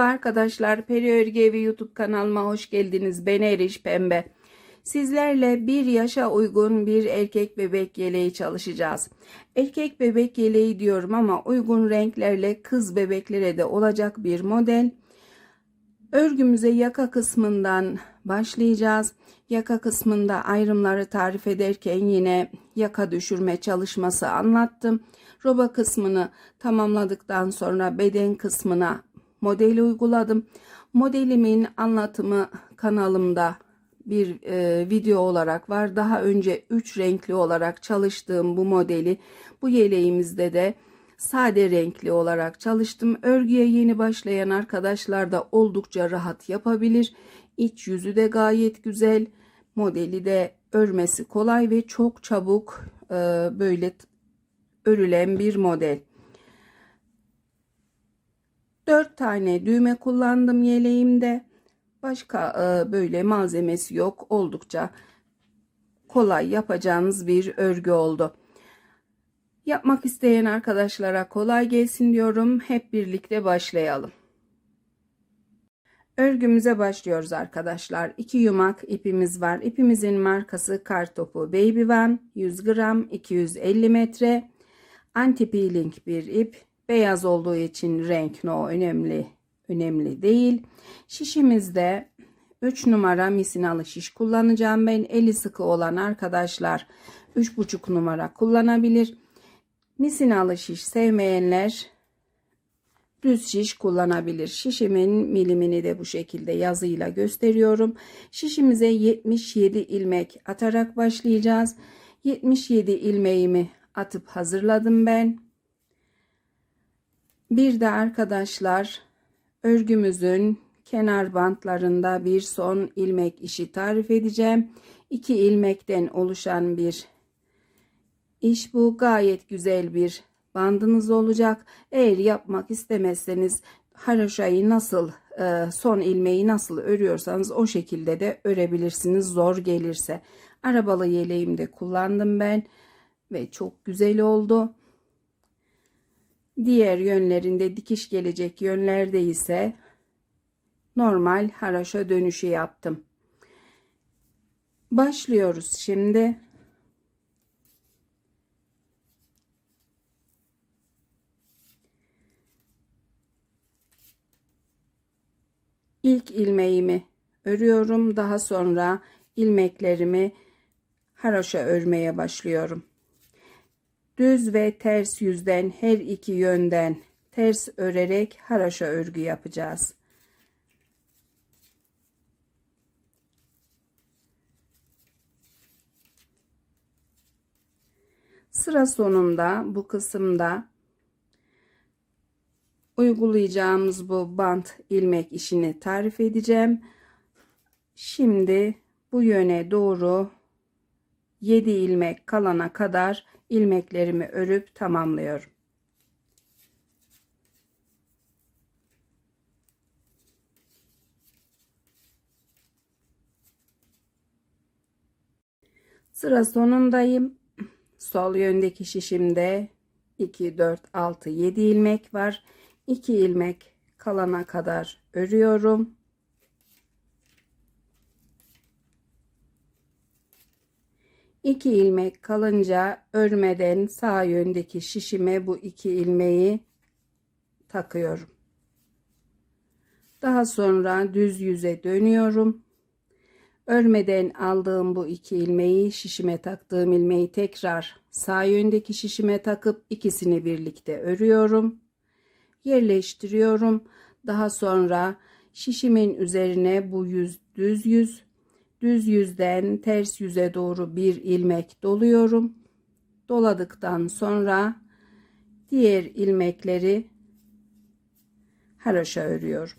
arkadaşlar, Peri Örgü Evi YouTube kanalıma hoş geldiniz. Ben Eriş Pembe. Sizlerle bir yaşa uygun bir erkek bebek yeleği çalışacağız. Erkek bebek yeleği diyorum ama uygun renklerle kız bebeklere de olacak bir model. Örgümüze yaka kısmından başlayacağız. Yaka kısmında ayrımları tarif ederken yine yaka düşürme çalışması anlattım. Roba kısmını tamamladıktan sonra beden kısmına modeli uyguladım. Modelimin anlatımı kanalımda bir video olarak var. Daha önce 3 renkli olarak çalıştığım bu modeli bu yeleğimizde de sade renkli olarak çalıştım. Örgüye yeni başlayan arkadaşlar da oldukça rahat yapabilir. İç yüzü de gayet güzel. Modeli de örmesi kolay ve çok çabuk böyle örülen bir model. 4 tane düğme kullandım yeleğimde. Başka böyle malzemesi yok. Oldukça kolay yapacağınız bir örgü oldu. Yapmak isteyen arkadaşlara kolay gelsin diyorum. Hep birlikte başlayalım. Örgümüze başlıyoruz arkadaşlar. 2 yumak ipimiz var. İpimizin markası Kartopu Baby One, 100 gram, 250 metre. Anti peeling bir ip. Beyaz olduğu için renk no önemli değil. Şişimizde 3 numara misinalı şiş kullanacağım. Ben eli sıkı olan arkadaşlar 3,5 numara kullanabilir. Misinalı şiş sevmeyenler düz şiş kullanabilir. Şişimin milimini de bu şekilde yazıyla gösteriyorum. Şişimize 77 ilmek atarak başlayacağız. 77 ilmeğimi atıp hazırladım ben. Bir de arkadaşlar örgümüzün kenar bantlarında bir son ilmek işi tarif edeceğim. 2 ilmekten oluşan bir iş bu. Gayet güzel bir bandınız olacak. Eğer yapmak istemezseniz haroşayı nasıl son ilmeği nasıl örüyorsanız o şekilde de örebilirsiniz zor gelirse. Arabalı yeleğimde kullandım ben ve çok güzel oldu. Diğer yönlerinde dikiş gelecek yönlerde ise normal haroşa dönüşü yaptım. Başlıyoruz şimdi. İlk ilmeğimi örüyorum. Daha sonra ilmeklerimi haroşa örmeye başlıyorum. Düz ve ters yüzden her iki yönden ters örerek haroşa örgü yapacağız. Sıra sonunda bu kısımda uygulayacağımız bu bant ilmek işini tarif edeceğim. Şimdi bu yöne doğru 7 ilmek kalana kadar ilmeklerimi örüp tamamlıyorum. Sıra sonundayım. Sol yöndeki şişimde 2, 4, 6, 7 ilmek var. 2 ilmek kalana kadar örüyorum. İki ilmek kalınca örmeden sağ yöndeki şişime bu 2 ilmeği takıyorum. Daha sonra düz yüze dönüyorum. Örmeden aldığım bu 2 ilmeği şişime taktığım ilmeği tekrar sağ yöndeki şişime takıp ikisini birlikte örüyorum. Yerleştiriyorum. Daha sonra şişimin üzerine bu düz yüzden ters yüze doğru bir ilmek doluyorum. Doladıktan sonra diğer ilmekleri haroşa örüyorum.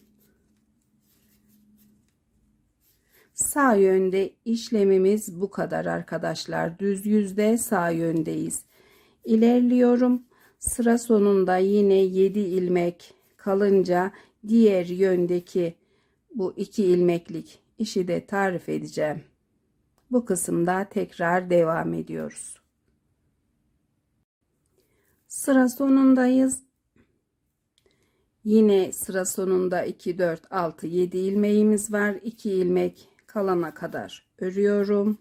Sağ yönde işlemimiz bu kadar arkadaşlar. Düz yüzde sağ yöndeyiz. İlerliyorum. Sıra sonunda yine 7 ilmek kalınca diğer yöndeki bu 2 ilmeklik işi de tarif edeceğim. Bu kısımda tekrar devam ediyoruz. Sıra sonundayız. Yine sıra sonunda 2, 4, 6, 7 ilmeğimiz var. 2 ilmek kalana kadar örüyorum.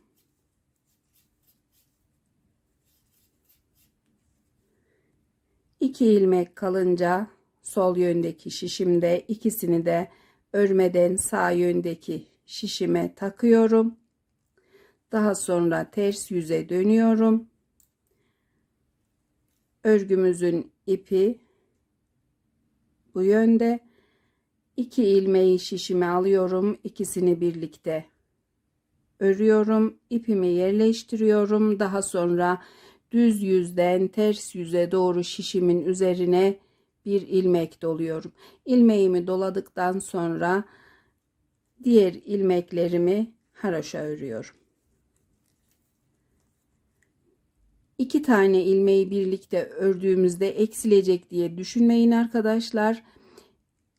İki ilmek kalınca sol yöndeki şişimde ikisini de örmeden sağ yöndeki şişime takıyorum. Daha sonra ters yüze dönüyorum. Örgümüzün ipi bu yönde. 2 ilmeği şişime alıyorum. İkisini birlikte örüyorum. İpimi yerleştiriyorum. Daha sonra düz yüzden ters yüze doğru şişimin üzerine bir ilmek doluyorum. İlmeğimi doladıktan sonra diğer ilmeklerimi haroşa örüyorum. 2 tane ilmeği birlikte ördüğümüzde eksilecek diye düşünmeyin arkadaşlar.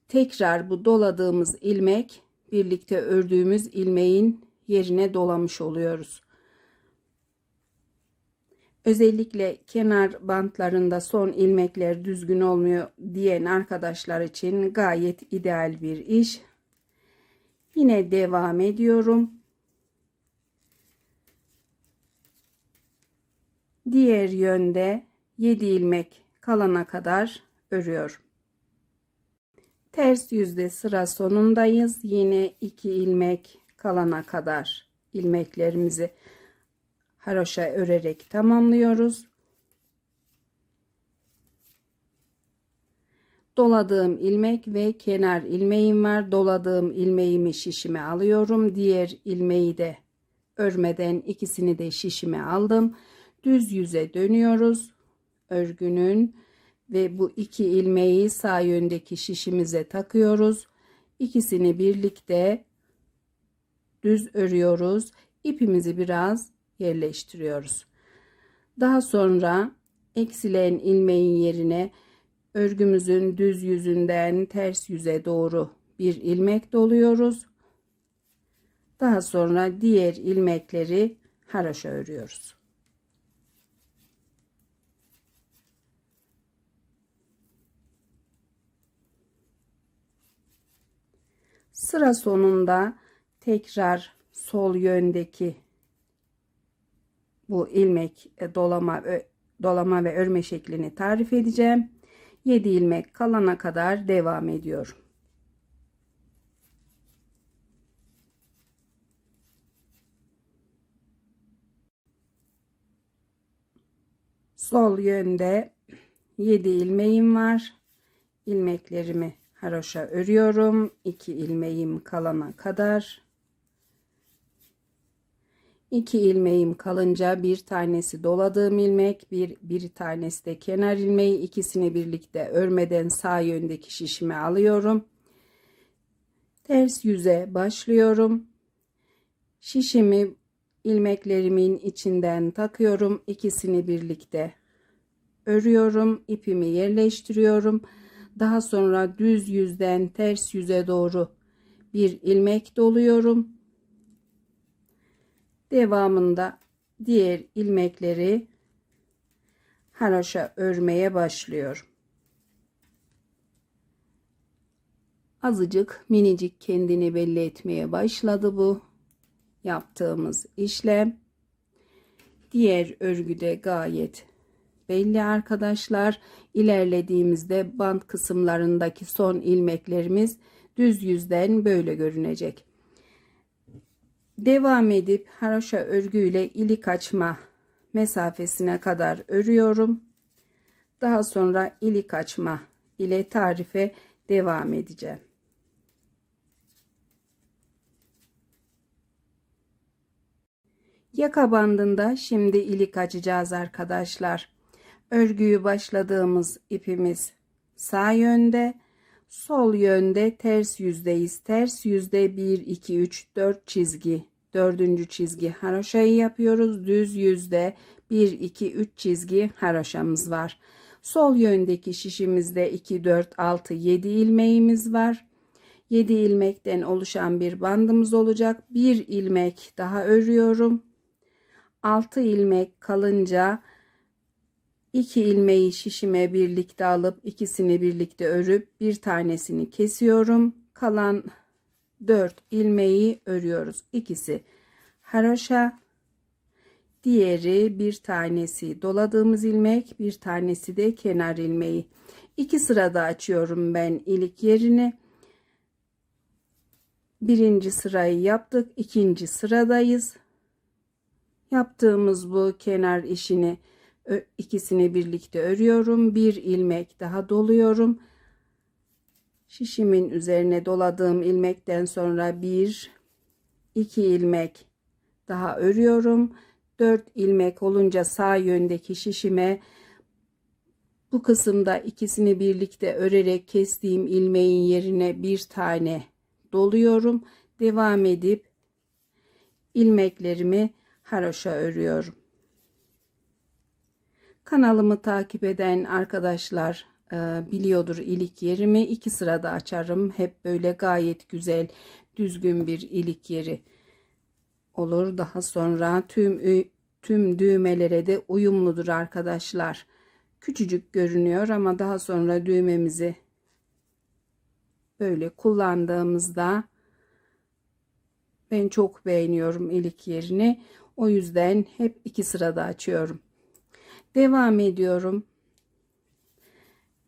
Tekrar bu doladığımız ilmek birlikte ördüğümüz ilmeğin yerine dolamış oluyoruz. Özellikle kenar bantlarında son ilmekler düzgün olmuyor diyen arkadaşlar için gayet ideal bir iş. Yine devam ediyorum. Diğer yönde 7 ilmek kalana kadar örüyorum. Ters yüzde sıra sonundayız. Yine 2 ilmek kalana kadar ilmeklerimizi haroşa örerek tamamlıyoruz. Doladığım ilmek ve kenar ilmeğim var. Doladığım ilmeğimi şişime alıyorum. Diğer ilmeği de örmeden ikisini de şişime aldım. Düz yüze dönüyoruz. Örgünün ve bu 2 ilmeği sağ yöndeki şişimize takıyoruz. İkisini birlikte düz örüyoruz. İpimizi biraz yerleştiriyoruz. Daha sonra eksilen ilmeğin yerine örgümüzün düz yüzünden ters yüze doğru bir ilmek doluyoruz. Daha sonra diğer ilmekleri haroşa örüyoruz. Sıra sonunda tekrar sol yöndeki bu ilmek dolama ve örme şeklini tarif edeceğim. 7 ilmek kalana kadar devam ediyorum. Sol yönde 7 ilmeğim var. İlmeklerimi haroşa örüyorum. 2 ilmeğim kalana kadar. 2 ilmeğim kalınca bir tanesi doladığım ilmek, bir tanesi de kenar ilmeği, ikisini birlikte örmeden sağ yöndeki şişime alıyorum. Ters yüze başlıyorum. Şişimi ilmeklerimin içinden takıyorum. İkisini birlikte örüyorum. İpimi yerleştiriyorum. Daha sonra düz yüzden ters yüze doğru bir ilmek doluyorum. Devamında diğer ilmekleri haroşa örmeye başlıyorum. Azıcık minicik kendini belli etmeye başladı bu yaptığımız işlem. Diğer örgüde gayet belli arkadaşlar. İlerlediğimizde bant kısımlarındaki son ilmeklerimiz düz yüzden böyle görünecek. Devam edip haroşa örgüyle ilik açma mesafesine kadar örüyorum. Daha sonra ilik açma ile tarife devam edeceğim. Yaka bandında şimdi ilik açacağız arkadaşlar. Örgüyü başladığımız ipimiz sağ yönde, sol yönde ters yüzdeyiz. Ters yüzde 1 2 3 4 çizgi, 4. çizgi haroşayı yapıyoruz. Düz yüzde 1 2 3 çizgi haroşamız var. Sol yöndeki şişimizde 2 4 6 7 ilmeğimiz var. 7 ilmekten oluşan bir bandımız olacak. Bir ilmek daha örüyorum. 6 ilmek kalınca 2 ilmeği şişime birlikte alıp ikisini birlikte örüp bir tanesini kesiyorum. Kalan 4 ilmeği örüyoruz. İkisi haroşa, diğeri bir tanesi doladığımız ilmek, bir tanesi de kenar ilmeği. 2 sırada açıyorum ben ilik yerini. Birinci sırayı yaptık, ikinci sıradayız. Yaptığımız bu kenar işini ikisini birlikte örüyorum. Bir ilmek daha doluyorum. Şişimin üzerine doladığım ilmekten sonra bir, iki ilmek daha örüyorum. 4 ilmek olunca sağ yöndeki şişime bu kısımda ikisini birlikte örerek kestiğim ilmeğin yerine bir tane doluyorum. Devam edip ilmeklerimi haroşa örüyorum. Kanalımı takip eden arkadaşlar biliyordur ilik yerimi. 2 sırada açarım. Hep böyle gayet güzel, düzgün bir ilik yeri olur. Daha sonra tüm düğmelere de uyumludur arkadaşlar. Küçücük görünüyor ama daha sonra düğmemizi böyle kullandığımızda ben çok beğeniyorum ilik yerini. O yüzden hep 2 sırada açıyorum. Devam ediyorum.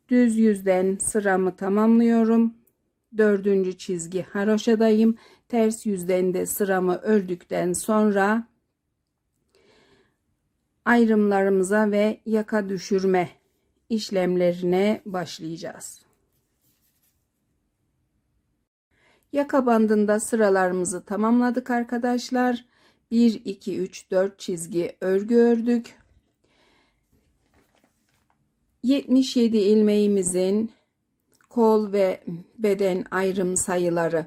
Düz yüzden sıramı tamamlıyorum. 4. çizgi haroşadayım. Ters yüzden de sıramı ördükten sonra ayrımlarımıza ve yaka düşürme işlemlerine başlayacağız. Yaka bandında sıralarımızı tamamladık arkadaşlar. 1 2 3 4 çizgi örgü ördük. 77 ilmeğimizin kol ve beden ayrım sayıları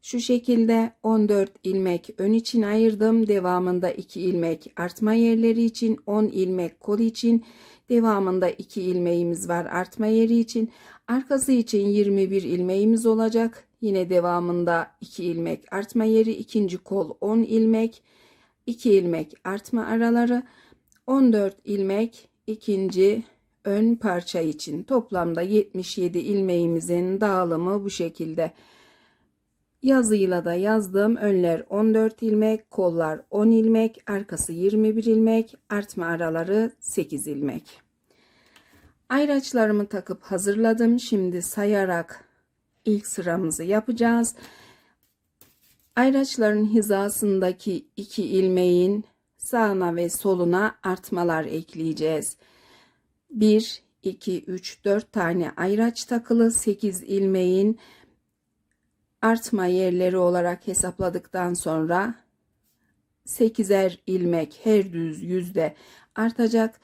şu şekilde: 14 ilmek ön için ayırdım. Devamında 2 ilmek artma yerleri için, 10 ilmek kol için, devamında 2 ilmeğimiz var artma yeri için. Arkası için 21 ilmeğimiz olacak. Yine devamında 2 ilmek artma yeri, ikinci kol 10 ilmek, 2 ilmek artma araları, 14 ilmek ikinci ön parça için. Toplamda 77 ilmeğimizin dağılımı bu şekilde. Yazıyla da yazdım. Önler 14 ilmek, kollar 10 ilmek, arkası 21 ilmek, artma araları 8 ilmek. Ayraçlarımı takıp hazırladım. Şimdi sayarak ilk sıramızı yapacağız. Ayraçların hizasındaki 2 ilmeğin sağına ve soluna artmalar ekleyeceğiz. 1 2 3 4 tane ayraç takılı, 8 ilmeğin artma yerleri olarak hesapladıktan sonra 8'er ilmek her düz yüzde artacak.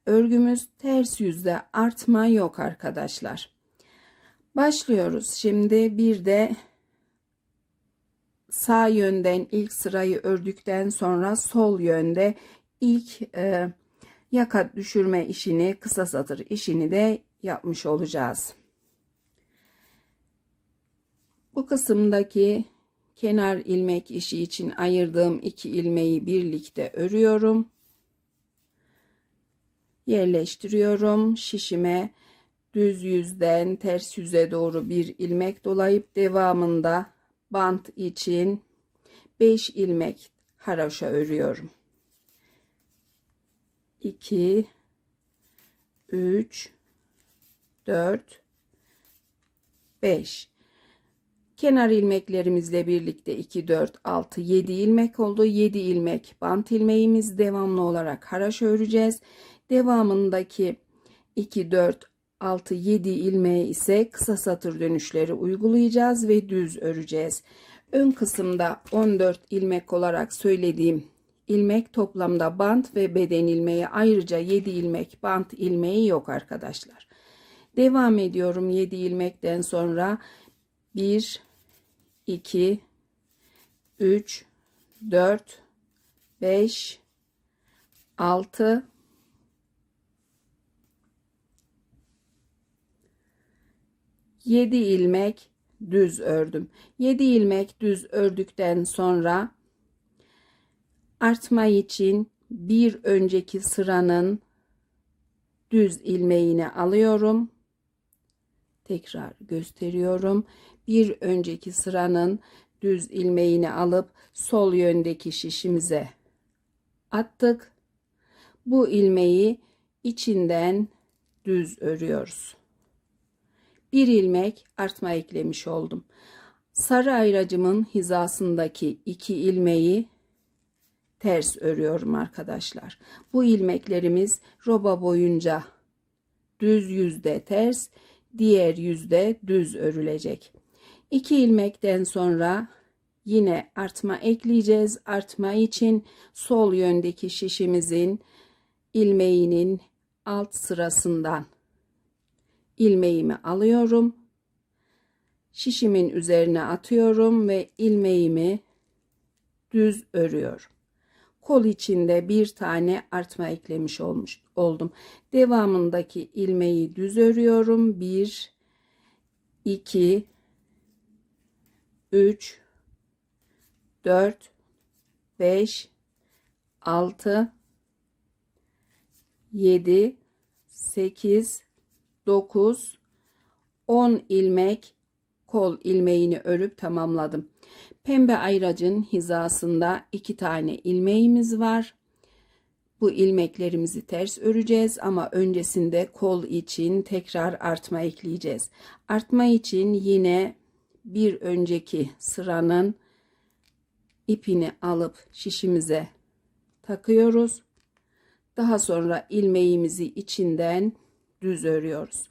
Örgümüz ters yüzde, artma yok arkadaşlar. Başlıyoruz. Şimdi bir de sağ yönden ilk sırayı ördükten sonra sol yönde ilk yaka düşürme işini, kısa satır işini de yapmış olacağız. Bu kısımdaki kenar ilmek işi için ayırdığım 2 ilmeği birlikte örüyorum. Yerleştiriyorum. Şişime düz yüzden ters yüze doğru bir ilmek dolayıp devamında bant için 5 ilmek haroşa örüyorum. 2 3 4 5. Kenar ilmeklerimizle birlikte 2 4 6 7 ilmek oldu. 7 ilmek bant ilmeğimiz, devamlı olarak haroşa öreceğiz. Devamındaki 2 4 6 7 ilmeğe ise kısa satır dönüşleri uygulayacağız ve düz öreceğiz. Ön kısımda 14 ilmek olarak söylediğim ilmek toplamda bant ve beden ilmeği, ayrıca 7 ilmek bant ilmeği yok arkadaşlar. Devam ediyorum. 7 ilmekten sonra 1 2 3 4 5 6 7 ilmek düz ördüm. 7 ilmek düz ördükten sonra artma için bir önceki sıranın düz ilmeğini alıyorum. Tekrar gösteriyorum. Bir önceki sıranın düz ilmeğini alıp sol yöndeki şişimize attık. Bu ilmeği içinden düz örüyoruz. Bir ilmek artma eklemiş oldum. Sarı ayracımın hizasındaki 2 ilmeği ters örüyorum arkadaşlar. Bu ilmeklerimiz roba boyunca düz yüzde ters, diğer yüzde düz örülecek. 2 ilmekten sonra yine artma ekleyeceğiz. Artma için sol yöndeki şişimizin ilmeğinin alt sırasından ilmeğimi alıyorum. Şişimin üzerine atıyorum ve ilmeğimi düz örüyorum. Kol içinde bir tane artma eklemiş oldum. Devamındaki ilmeği düz örüyorum. 1, 2, 3, 4, 5, 6, 7, 8, 9, 10 ilmek kol ilmeğini örüp tamamladım. Pembe ayracın hizasında 2 tane ilmeğimiz var. Bu ilmeklerimizi ters öreceğiz ama öncesinde kol için tekrar artma ekleyeceğiz. Artma için yine bir önceki sıranın ipini alıp şişimize takıyoruz. Daha sonra ilmeğimizi içinden düz örüyoruz.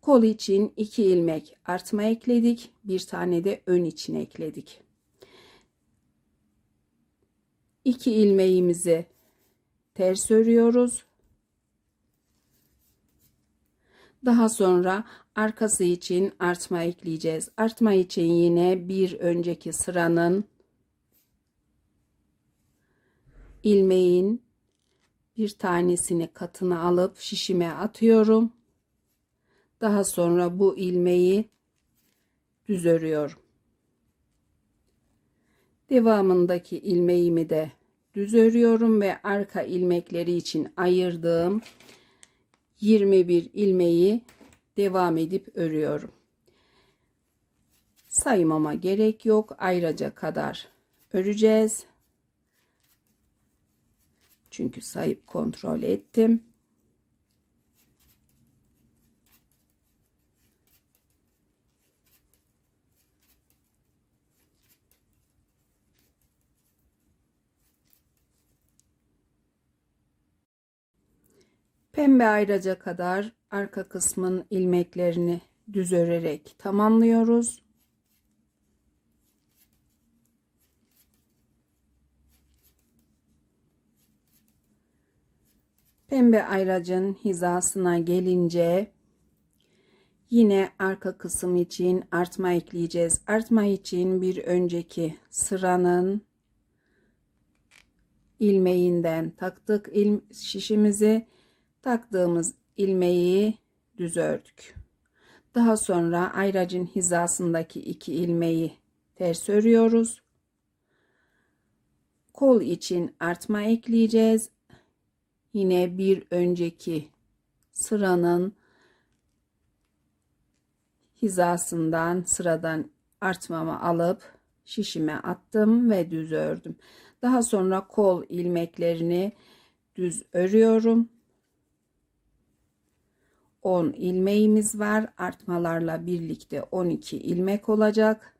Kol için 2 ilmek artma ekledik. Bir tane de ön için ekledik. 2 ilmeğimizi ters örüyoruz. Daha sonra arkası için artma ekleyeceğiz. Artma için yine bir önceki sıranın ilmeğin bir tanesini katına alıp şişime atıyorum. Daha sonra bu ilmeği düz örüyorum. Devamındaki ilmeğimi de düz örüyorum ve arka ilmekleri için ayırdığım 21 ilmeği devam edip örüyorum. Saymama gerek yok. Ayraca kadar öreceğiz. Çünkü sayıp kontrol ettim. Pembe ayraca kadar arka kısmın ilmeklerini düz örerek tamamlıyoruz. Pembe ayracın hizasına gelince yine arka kısım için artma ekleyeceğiz. Artma için bir önceki sıranın ilmeğinden taktık şişimizi, taktığımız ilmeği düz ördük. Daha sonra ayracın hizasındaki 2 ilmeği ters örüyoruz. Kol için artma ekleyeceğiz. Yine bir önceki sıranın hizasından sıradan artmamı alıp şişime attım ve düz ördüm. Daha sonra kol ilmeklerini düz örüyorum. 10 ilmeğimiz var. Artmalarla birlikte 12 ilmek olacak.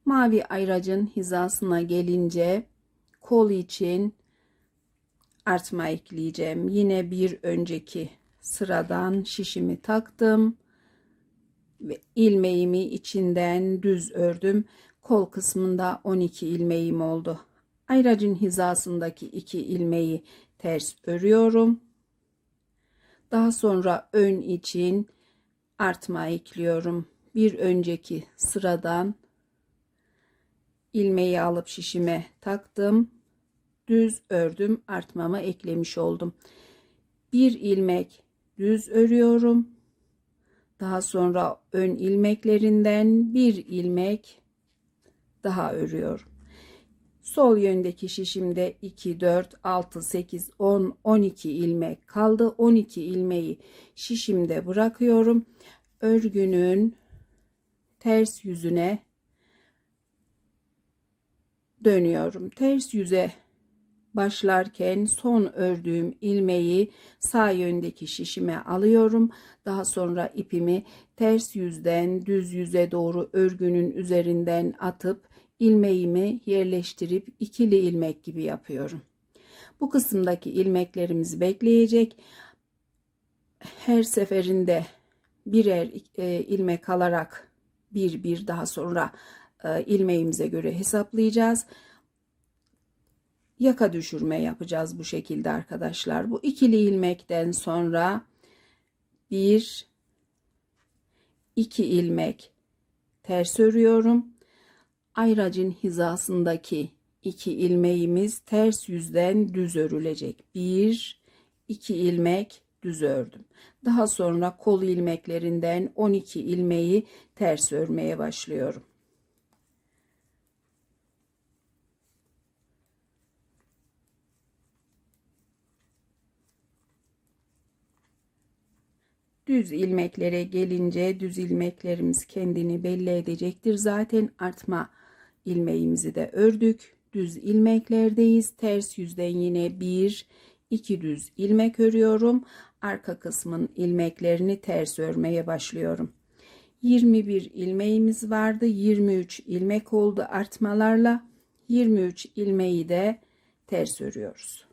Mavi ayracın hizasına gelince kol için artma ekleyeceğim. Yine bir önceki sıradan şişimi taktım ve ilmeğimi içinden düz ördüm. Kol kısmında 12 ilmeğim oldu. Ayracın hizasındaki 2 ilmeği ters örüyorum. Daha sonra ön için artma ekliyorum. Bir önceki sıradan ilmeği alıp şişime taktım. Düz ördüm. Artmamı eklemiş oldum. Bir ilmek düz örüyorum. Daha sonra ön ilmeklerinden bir ilmek daha örüyorum. Sol yöndeki şişimde 2, 4, 6, 8, 10, 12 ilmek kaldı. 12 ilmeği şişimde bırakıyorum. Örgünün ters yüzüne dönüyorum. Ters yüze başlarken son ördüğüm ilmeği sağ yöndeki şişime alıyorum. Daha sonra ipimi ters yüzden düz yüze doğru örgünün üzerinden atıp ilmeğimi yerleştirip ikili ilmek gibi yapıyorum. Bu kısımdaki ilmeklerimiz bekleyecek. Her seferinde birer ilmek alarak bir daha sonra ilmeğimize göre hesaplayacağız. Yaka düşürme yapacağız bu şekilde arkadaşlar. Bu ikili ilmekten sonra 1 2 ilmek ters örüyorum. Ayracın hizasındaki 2 ilmeğimiz ters yüzden düz örülecek. 1 2 ilmek düz ördüm. Daha sonra kol ilmeklerinden 12 ilmeği ters örmeye başlıyorum. Düz ilmeklere gelince düz ilmeklerimiz kendini belli edecektir. Zaten artma ilmeğimizi de ördük. Düz ilmeklerdeyiz. Ters yüzden yine 1 2 düz ilmek örüyorum. Arka kısmın ilmeklerini ters örmeye başlıyorum. 21 ilmeğimiz vardı. 23 ilmek oldu artmalarla. 23 ilmeği de ters örüyoruz.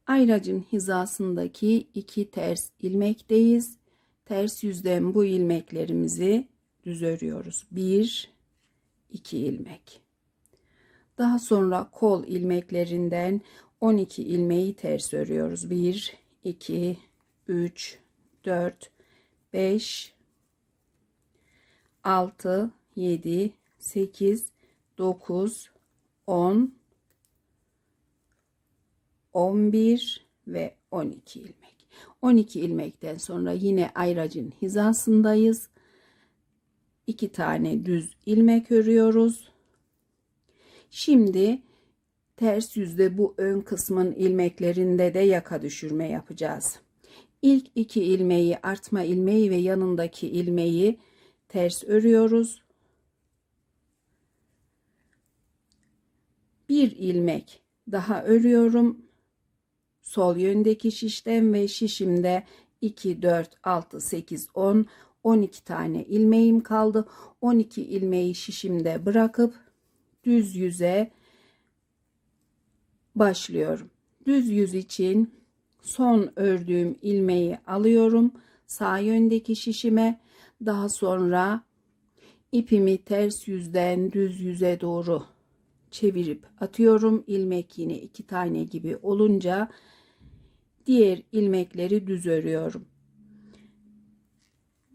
Ayracın hizasındaki 2 ters ilmekteyiz. Ters yüzden bu ilmeklerimizi düz örüyoruz. 1 2 ilmek. Daha sonra kol ilmeklerinden 12 ilmeği ters örüyoruz. 1 2 3 4 5 6 7 8 9 10 11 ve 12 ilmek. 12 ilmekten sonra yine ayracın hizasındayız. 2 tane düz ilmek örüyoruz. Şimdi ters yüzde bu ön kısmın ilmeklerinde de yaka düşürme yapacağız. İlk 2 ilmeği, artma ilmeği ve yanındaki ilmeği ters örüyoruz. Bir ilmek daha örüyorum. Sol yöndeki şişten ve şişimde 2, 4, 6, 8, 10, 12 tane ilmeğim kaldı. 12 ilmeği şişimde bırakıp düz yüze başlıyorum. Düz yüz için son ördüğüm ilmeği alıyorum. Sağ yöndeki şişime. Daha sonra ipimi ters yüzden düz yüze doğru çevirip atıyorum. İlmek yine 2 tane gibi olunca diğer ilmekleri düz örüyorum.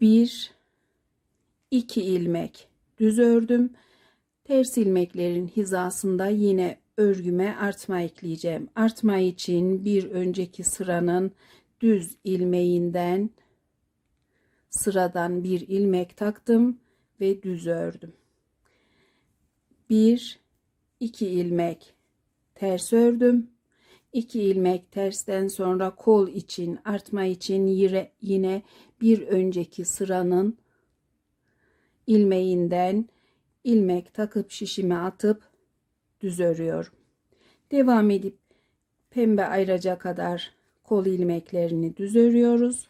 1 2 ilmek düz ördüm. Ters ilmeklerin hizasında yine örgüme artma ekleyeceğim. Artma için bir önceki sıranın düz ilmeğinden sıradan bir ilmek taktım ve düz ördüm. 1 2 ilmek ters ördüm. 2 ilmek tersten sonra kol için, artma için yine bir önceki sıranın ilmeğinden ilmek takıp şişime atıp düz örüyorum. Devam edip pembe ayraca kadar kol ilmeklerini düz örüyoruz.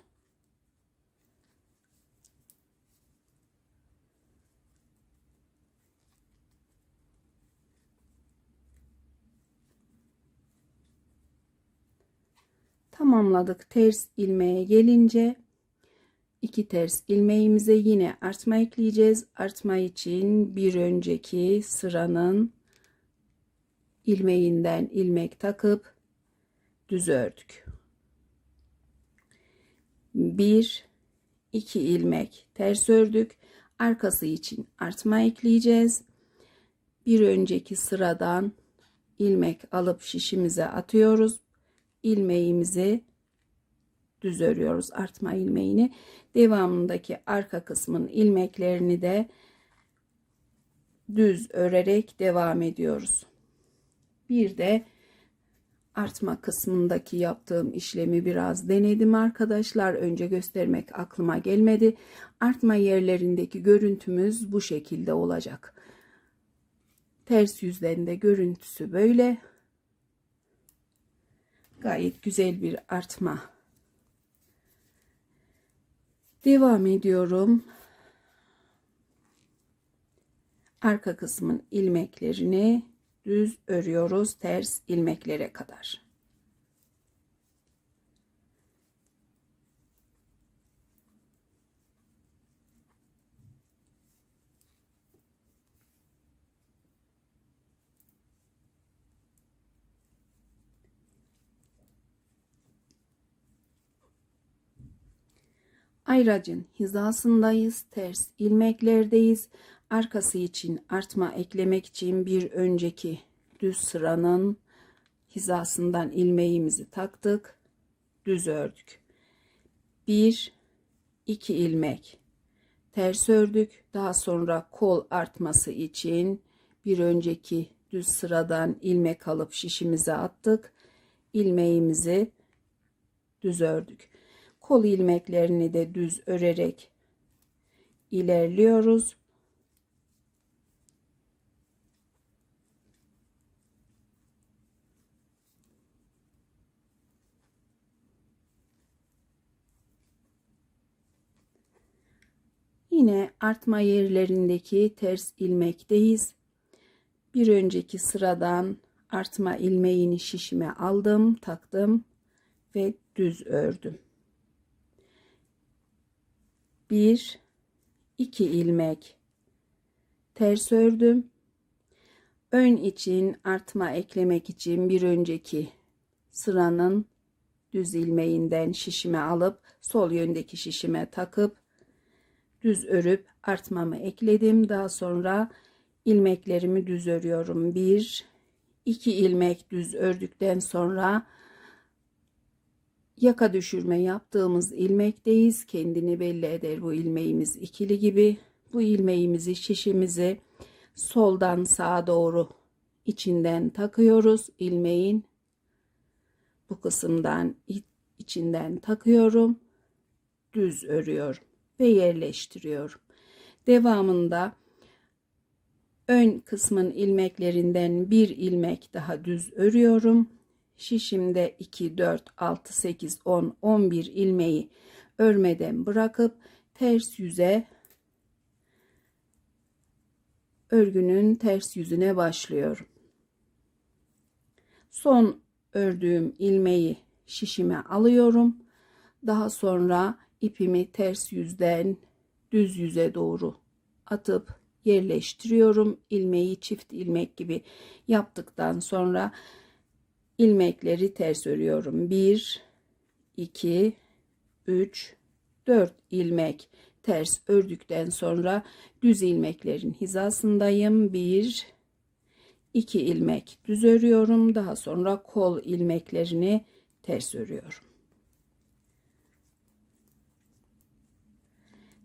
Tamamladık. Ters ilmeğe gelince 2 ters ilmeğimize yine artma ekleyeceğiz. Artma için bir önceki sıranın ilmeğinden ilmek takıp düz ördük. 1 2 ilmek ters ördük. Arkası için artma ekleyeceğiz. Bir önceki sıradan ilmek alıp şişimize atıyoruz. İlmeğimizi düz örüyoruz, artma ilmeğini. Devamındaki arka kısmın ilmeklerini de düz örerek devam ediyoruz. Bir de artma kısmındaki yaptığım işlemi biraz denedim arkadaşlar. Önce göstermek aklıma gelmedi. Artma yerlerindeki görüntümüz bu şekilde olacak. Ters yüzden de görüntüsü böyle. Gayet güzel bir artma. Devam ediyorum. Arka kısmın ilmeklerini düz örüyoruz ters ilmeklere kadar. Ayracın hizasındayız. Ters ilmeklerdeyiz. Arkası için artma eklemek için bir önceki düz sıranın hizasından ilmeğimizi taktık. Düz ördük. 1 2 ilmek ters ördük. Daha sonra kol artması için bir önceki düz sıradan ilmek alıp şişimize attık. İlmeğimizi düz ördük. Kol ilmeklerini de düz örerek ilerliyoruz. Yine artma yerlerindeki ters ilmekteyiz. Bir önceki sıradan artma ilmeğini şişime aldım, taktım ve düz ördüm. 1 2 ilmek ters ördüm. Ön için artma eklemek için bir önceki sıranın düz ilmeğinden şişime alıp sol yöndeki şişime takıp düz örüp artmamı ekledim. Daha sonra ilmeklerimi düz örüyorum. 1 2 ilmek düz ördükten sonra yaka düşürme yaptığımız ilmekteyiz. Kendini belli eder bu ilmeğimiz, ikili gibi. Bu ilmeğimizi şişimizi soldan sağa doğru içinden takıyoruz. İlmeğin bu kısımdan içinden takıyorum. Düz örüyorum ve yerleştiriyorum. Devamında ön kısmın ilmeklerinden bir ilmek daha düz örüyorum. Şişimde 2 4 6 8 10 11 ilmeği örmeden bırakıp ters yüze, örgünün ters yüzüne başlıyorum. Son ördüğüm ilmeği şişime alıyorum. Daha sonra ipimi ters yüzden düz yüze doğru atıp yerleştiriyorum. İlmeği çift ilmek gibi yaptıktan sonra ilmekleri ters örüyorum. 1 2 3 4 ilmek ters ördükten sonra düz ilmeklerin hizasındayım. 1 2 ilmek düz örüyorum. Daha sonra kol ilmeklerini ters örüyorum.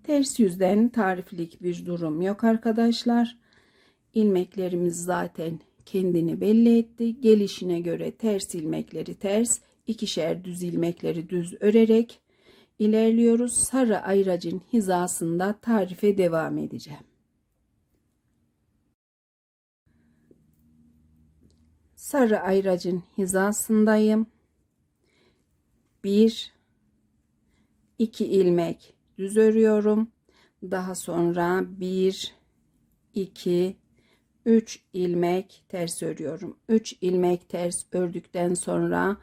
Ters yüzden tariflik bir durum yok arkadaşlar. İlmeklerimiz zaten kendini belli etti. Gelişine göre ters ilmekleri ters, ikişer düz ilmekleri düz örerek ilerliyoruz. Sarı ayracın hizasında tarife devam edeceğim. Sarı ayracın hizasındayım. 1 2 ilmek düz örüyorum. Daha sonra 1 2 3 ilmek ters örüyorum. 3 ilmek ters ördükten sonra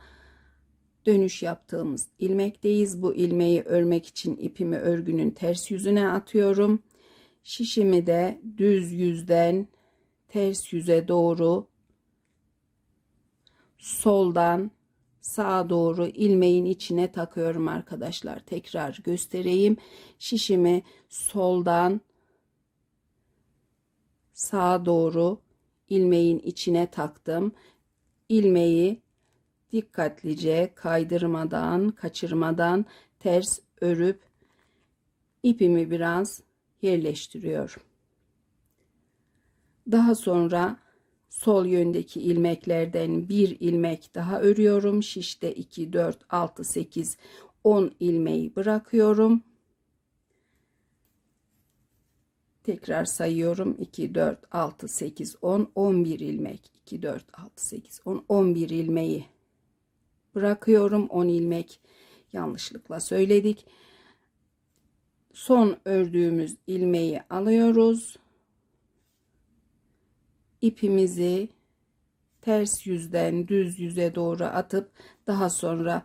dönüş yaptığımız ilmekteyiz. Bu ilmeği örmek için ipimi örgünün ters yüzüne atıyorum. Şişimi de düz yüzden ters yüze doğru soldan sağa doğru ilmeğin içine takıyorum arkadaşlar. Tekrar göstereyim. Şişimi soldan sağa doğru ilmeğin içine taktım. İlmeği dikkatlice kaydırmadan, kaçırmadan ters örüp ipimi biraz yerleştiriyorum. Daha sonra sol yöndeki ilmeklerden bir ilmek daha örüyorum. Şişte 2, 4, 6, 8, 10 ilmeği bırakıyorum. Tekrar sayıyorum. 2, 4, 6, 8, 10, 11 ilmek. 2, 4, 6, 8, 10, 11 ilmeği bırakıyorum. 10 ilmek yanlışlıkla söyledik. Son ördüğümüz ilmeği alıyoruz. İpimizi ters yüzden düz yüze doğru atıp daha sonra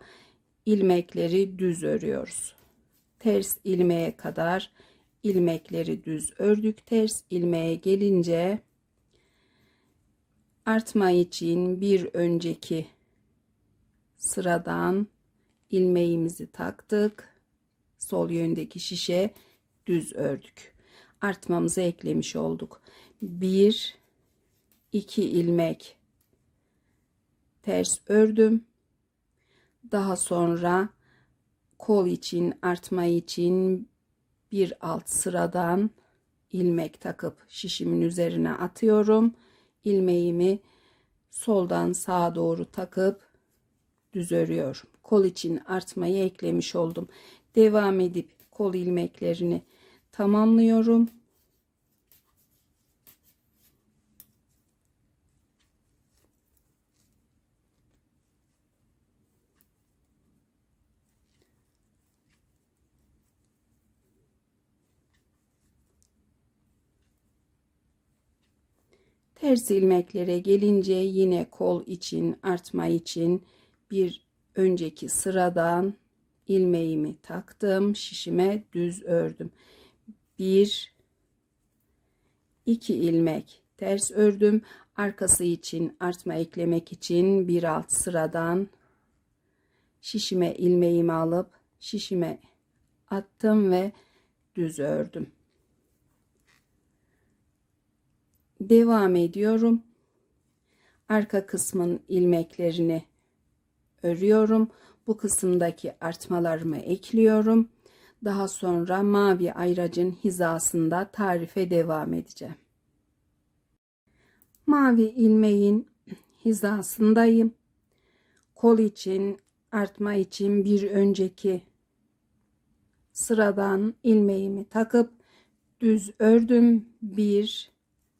ilmekleri düz örüyoruz. Ters ilmeğe kadar ilmekleri düz ördük. Ters ilmeğe gelince artma için bir önceki sıradan ilmeğimizi taktık. Sol yöndeki şişe düz ördük. Artmamızı eklemiş olduk. 1 2 ilmek ters ördüm. Daha sonra kol için, artma için bir alt sıradan ilmek takıp şişimin üzerine atıyorum. İlmeğimi soldan sağa doğru takıp düz örüyorum. Kol için artmayı eklemiş oldum. Devam edip kol ilmeklerini tamamlıyorum. Ters ilmeklere gelince yine kol için, artma için bir önceki sıradan ilmeğimi taktım. Şişime düz ördüm. 1 2 ilmek ters ördüm. Arkası için, artma eklemek için bir alt sıradan şişime ilmeğimi alıp şişime attım ve düz ördüm. Devam ediyorum. Arka kısmın ilmeklerini örüyorum. Bu kısımdaki artmalarımı ekliyorum. Daha sonra mavi ayracın hizasında tarife devam edeceğim. Mavi ilmeğin hizasındayım. Kol için, artma için bir önceki sıradan ilmeğimi takıp düz ördüm. 1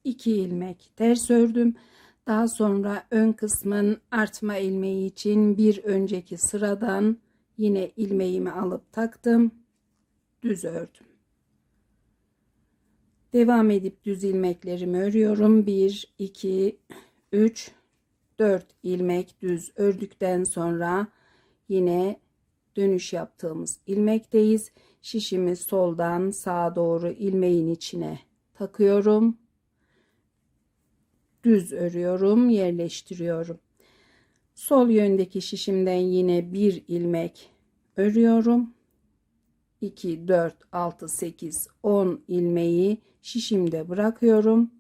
2 ilmek ters ördüm. Daha sonra ön kısmın artma ilmeği için bir önceki sıradan yine ilmeğimi alıp taktım. Düz ördüm. Devam edip düz ilmeklerimi örüyorum. 1 2 3 4 ilmek düz ördükten sonra yine dönüş yaptığımız ilmekteyiz. Şişimi soldan sağa doğru ilmeğin içine takıyorum. Düz örüyorum, yerleştiriyorum. Sol yöndeki şişimden yine bir ilmek örüyorum. 2 4 6 8 10 ilmeği şişimde bırakıyorum.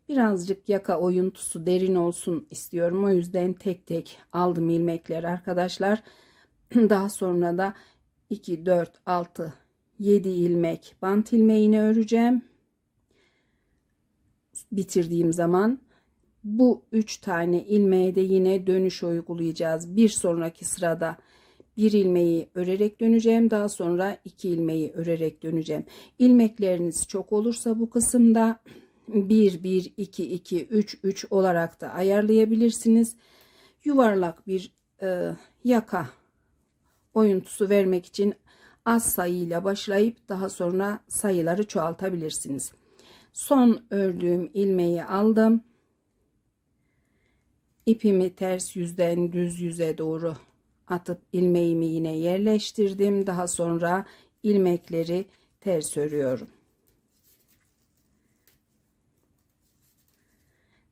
Birazcık yaka oyuntusu derin olsun istiyorum. O yüzden tek tek aldım ilmekleri arkadaşlar. Daha sonra da 2 4 6 7 ilmek bant ilmeğini öreceğim. Bitirdiğim zaman bu 3 tane ilmeğe de yine dönüş uygulayacağız. Bir sonraki sırada bir ilmeği örerek döneceğim. Daha sonra 2 ilmeği örerek döneceğim. İlmekleriniz çok olursa bu kısımda 1 1 2 2 3 3 olarak da ayarlayabilirsiniz. Yuvarlak bir yaka oyuntusu vermek için az sayıyla başlayıp daha sonra sayıları çoğaltabilirsiniz. Son ördüğüm ilmeği aldım. İpimi ters yüzden düz yüze doğru atıp ilmeğimi yine yerleştirdim. Daha sonra ilmekleri ters örüyorum.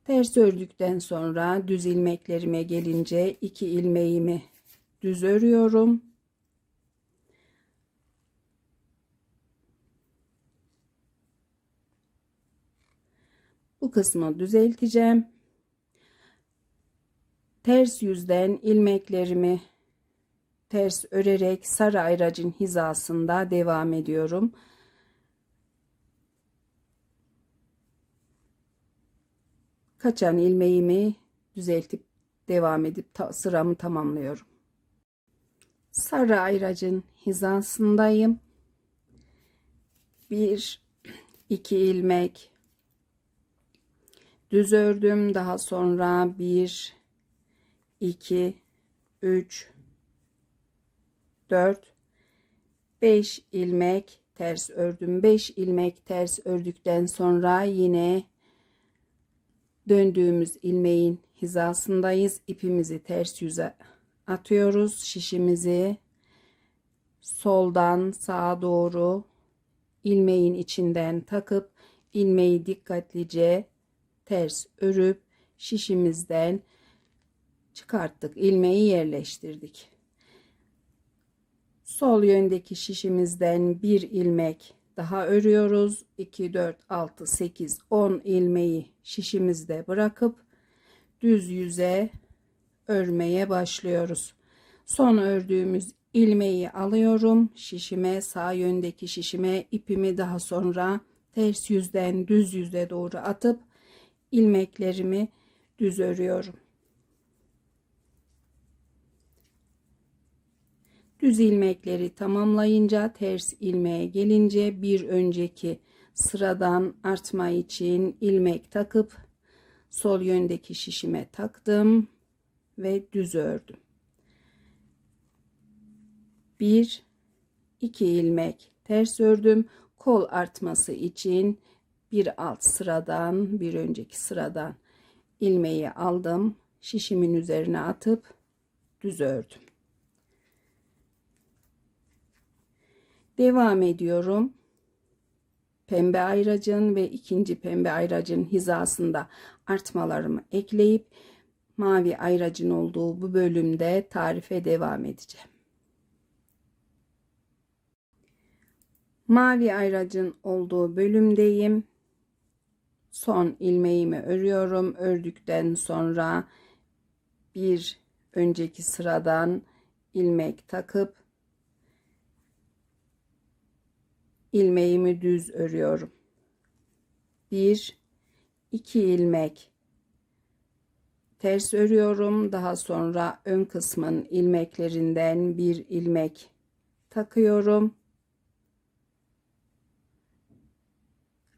Ters ördükten sonra düz ilmeklerime gelince 2 ilmeğimi düz örüyorum. Bu kısmı düzelteceğim. Ters yüzden ilmeklerimi ters örerek sarı ayracın hizasında devam ediyorum. Kaçan ilmeğimi düzeltip devam edip sıramı tamamlıyorum. Sarı ayracın hizasındayım. 1 2 ilmek düz ördüm. Daha sonra 1 2 3 4 5 ilmek ters ördüm. 5 ilmek ters ördükten sonra yine döndüğümüz ilmeğin hizasındayız. İpimizi ters yüze atıyoruz. Şişimizi soldan sağa doğru ilmeğin içinden takıp ilmeği dikkatlice ters örüp şişimizden çıkarttık. İlmeği yerleştirdik. Sol yöndeki şişimizden bir ilmek daha örüyoruz. 2 4 6 8 10 ilmeği şişimizde bırakıp düz yüze örmeye başlıyoruz. Son ördüğümüz ilmeği alıyorum şişime, sağ yöndeki şişime, ipimi daha sonra ters yüzden düz yüze doğru atıp ilmeklerimi düz örüyorum. Düz ilmekleri tamamlayınca ters ilmeğe gelince bir önceki sıradan artma için ilmek takıp sol yöndeki şişime taktım ve düz ördüm. 1 2 ilmek ters ördüm. Kol artması için bir alt sıradan, bir önceki sıradan ilmeği aldım. Şişimin üzerine atıp düz ördüm. Devam ediyorum. Pembe ayracın ve ikinci pembe ayracın hizasında artmalarımı ekleyip mavi ayracın olduğu bu bölümde tarife devam edeceğim. Mavi ayracın olduğu bölümdeyim. Son ilmeğimi örüyorum. Ördükten sonra bir önceki sıradan ilmek takıp ilmeğimi düz örüyorum. 1 2 ilmek ters örüyorum. Daha sonra ön kısmın ilmeklerinden bir ilmek takıyorum.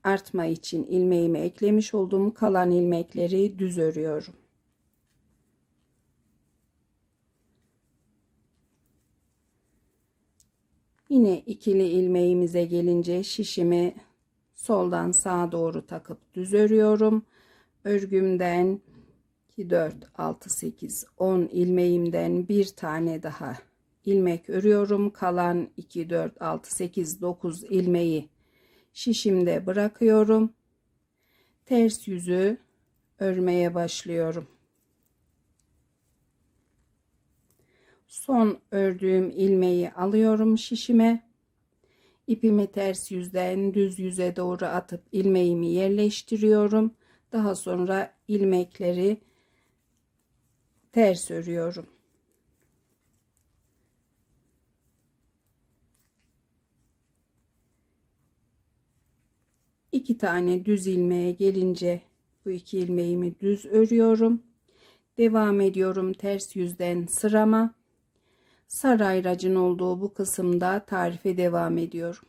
Artma için ilmeğimi eklemiş olduğum kalan ilmekleri düz örüyorum. Yine ikili ilmeğimize gelince şişimi soldan sağa doğru takıp düz örüyorum. Örgümden 2 4 6 8 10 ilmeğimden bir tane daha ilmek örüyorum. Kalan 2 4 6 8 9 ilmeği şişimde bırakıyorum. Ters yüzü örmeye başlıyorum. Son ördüğüm ilmeği alıyorum şişime. İpimi ters yüzden düz yüze doğru atıp ilmeğimi yerleştiriyorum. Daha sonra ilmekleri ters örüyorum. İki tane düz ilmeğe gelince bu iki ilmeğimi düz örüyorum. Devam ediyorum ters yüzden sırama. Sarı ayracın olduğu bu kısımda tarife devam ediyorum.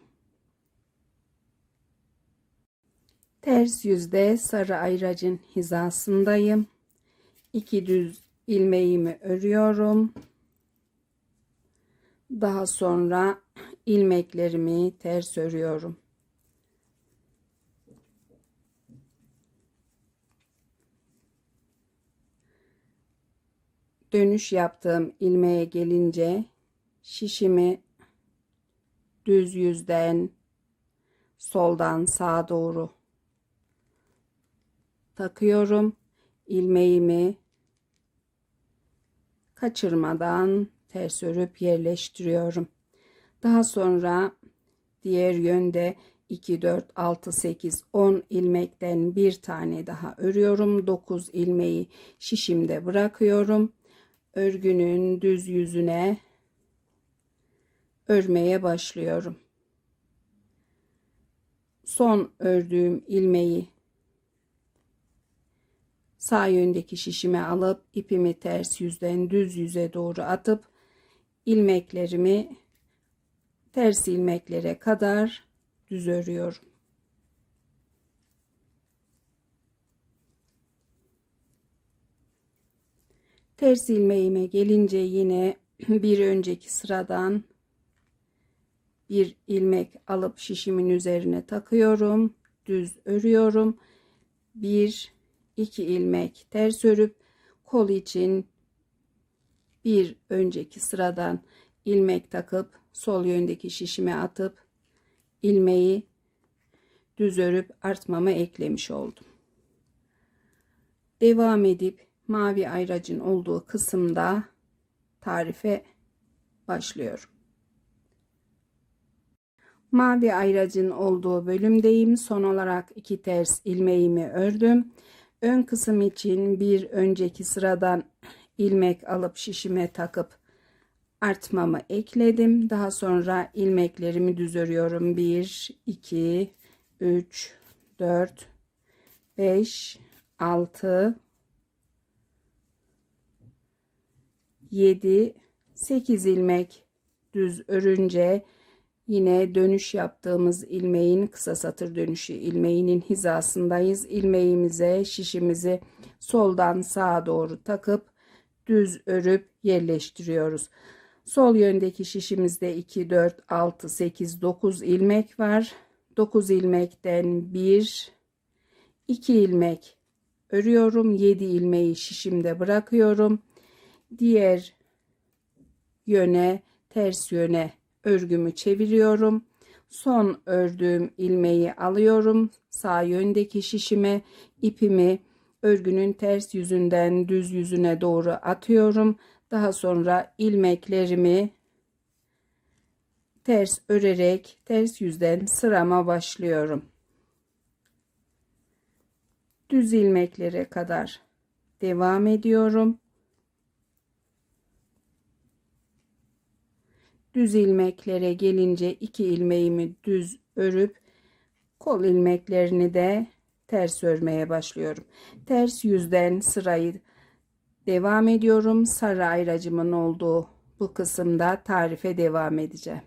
Ters yüzde sarı ayracın hizasındayım. 2 düz ilmeğimi örüyorum. Daha sonra ilmeklerimi ters örüyorum. Dönüş yaptığım ilmeğe gelince şişimi düz yüzden soldan sağa doğru takıyorum. İlmeğimi kaçırmadan ters örüp yerleştiriyorum. Daha sonra diğer yönde 2, 4, 6, 8, 10 ilmekten bir tane daha örüyorum. 9 ilmeği şişimde bırakıyorum. Örgünün düz yüzüne örmeye başlıyorum. Son ördüğüm ilmeği sağ yöndeki şişime alıp ipimi ters yüzden düz yüze doğru atıp ilmeklerimi ters ilmeklere kadar düz örüyorum. Ters ilmeğime gelince yine bir önceki sıradan bir ilmek alıp şişimin üzerine takıyorum. Düz örüyorum. 1 2 ilmek ters örüp kol için bir önceki sıradan ilmek takıp sol yöndeki şişime atıp ilmeği düz örüp artmama eklemiş oldum. Devam edip mavi ayracın olduğu kısımda tarife başlıyorum. Mavi ayracın olduğu bölümdeyim. Son olarak 2 ters ilmeğimi ördüm. Ön kısım için bir önceki sıradan ilmek alıp şişime takıp artmamı ekledim. Daha sonra ilmeklerimi düz örüyorum. 1 2 3 4 5 6 7 8 ilmek düz örünce yine dönüş yaptığımız ilmeğin kısa satır dönüşü ilmeğinin hizasındayız. İlmeğimize şişimizi soldan sağa doğru takıp düz örüp yerleştiriyoruz. Sol yöndeki şişimizde 2 4 6 8 9 ilmek var. 9 ilmekten 1 2 ilmek örüyorum. 7 ilmeği şişimde bırakıyorum. Diğer yöne, ters yöne örgümü çeviriyorum. Son ördüğüm ilmeği alıyorum. Sağ yöndeki şişime ipimi örgünün ters yüzünden düz yüzüne doğru atıyorum. Daha sonra ilmeklerimi ters örerek ters yüzden sırama başlıyorum. Düz ilmeklere kadar devam ediyorum. Düz ilmeklere gelince 2 ilmeğimi düz örüp kol ilmeklerini de ters örmeye başlıyorum. Ters yüzden sırayı devam ediyorum. Sarı ayracımın olduğu bu kısımda tarife devam edeceğim.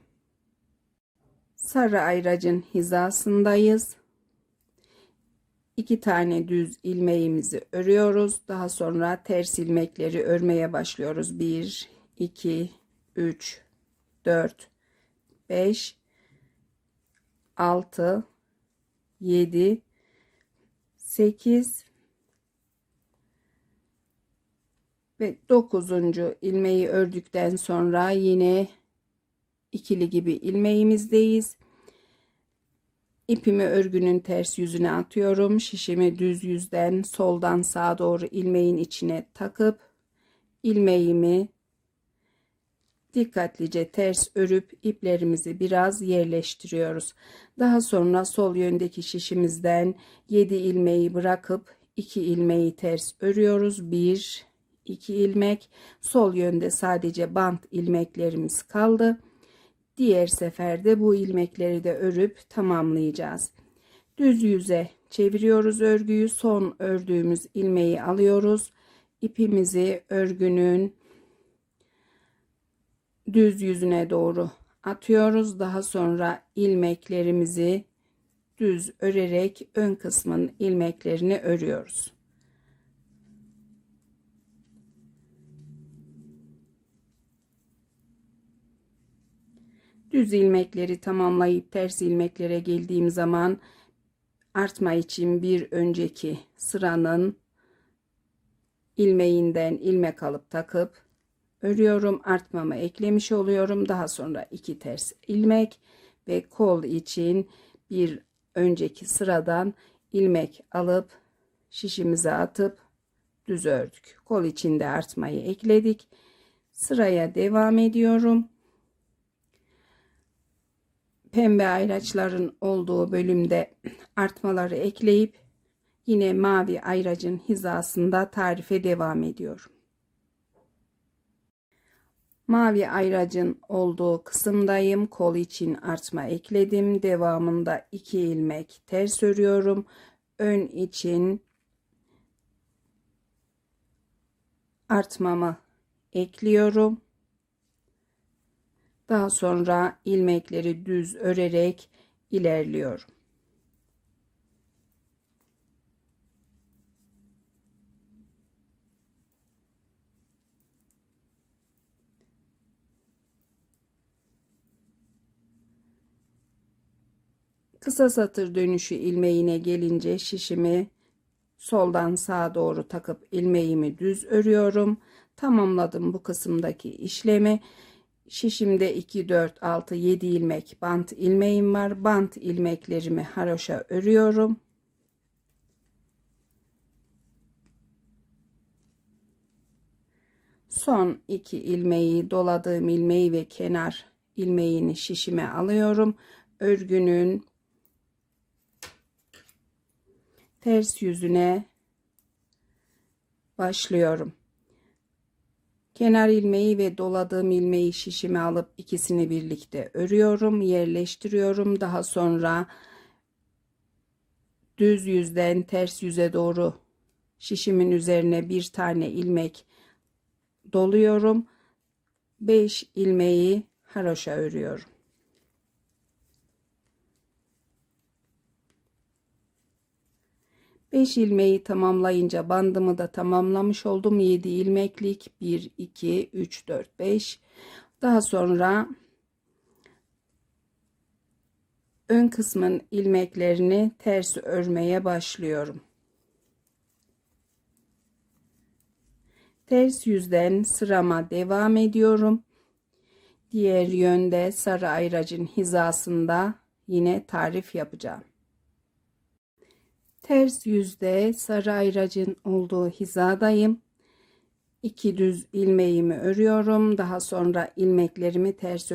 Sarı ayracın hizasındayız. 2 tane düz ilmeğimizi örüyoruz. Daha sonra ters ilmekleri örmeye başlıyoruz. 1 2 3 4 5 6 7 8 ve 9. ilmeği ördükten sonra yine ikili gibi ilmeğimizdeyiz. İpimi örgünün ters yüzüne atıyorum. Şişimi düz yüzden soldan sağa doğru ilmeğin içine takıp ilmeğimi dikkatlice ters örüp iplerimizi biraz yerleştiriyoruz. Daha sonra sol yöndeki şişimizden 7 ilmeği bırakıp 2 ilmeği ters örüyoruz. 1 2 ilmek. Sol yönde sadece bant ilmeklerimiz kaldı. Diğer seferde bu ilmekleri de örüp tamamlayacağız. Düz yüze çeviriyoruz örgüyü. Son ördüğümüz ilmeği alıyoruz. İpimizi örgünün düz yüzüne doğru atıyoruz. Daha sonra ilmeklerimizi düz örerek ön kısmın ilmeklerini örüyoruz. Düz ilmekleri tamamlayıp ters ilmeklere geldiğim zaman artma için bir önceki sıranın ilmeğinden ilmek alıp takıp örüyorum. Artmamı eklemiş oluyorum. Daha sonra 2 ters ilmek ve kol için bir önceki sıradan ilmek alıp şişimize atıp düz ördük. Kol içinde artmayı ekledik. Sıraya devam ediyorum. Pembe ayraçların olduğu bölümde artmaları ekleyip yine mavi ayracın hizasında tarife devam ediyorum. Mavi ayracın olduğu kısımdayım. Kol için artma ekledim. Devamında 2 ilmek ters örüyorum. Ön için artmamı ekliyorum. Daha sonra ilmekleri düz örerek ilerliyorum. Kısa satır dönüşü ilmeğine gelince şişimi soldan sağa doğru takıp ilmeğimi düz örüyorum. Tamamladım bu kısımdaki işlemi. Şişimde 2, 4, 6, 7 ilmek bant ilmeğim var. Bant ilmeklerimi haroşa örüyorum. Son 2 ilmeği, doladığım ilmeği ve kenar ilmeğini şişime alıyorum. Örgünün ters yüzüne başlıyorum. Kenar ilmeği ve doladığım ilmeği şişime alıp ikisini birlikte örüyorum, yerleştiriyorum. Daha sonra düz yüzden ters yüze doğru şişimin üzerine bir tane ilmek doluyorum. 5 ilmeği haroşa örüyorum. Beş ilmeği tamamlayınca bandımı da tamamlamış oldum. 7 ilmeklik 1, 2, 3, 4, 5. Daha sonra ön kısmın ilmeklerini ters örmeye başlıyorum. Ters yüzden sırama devam ediyorum. Diğer yönde sarı ayracın hizasında yine tarif yapacağım. Ters yüzde sarı ayracın olduğu hizadayım. 2 düz ilmeğimi örüyorum. Daha sonra ilmeklerimi ters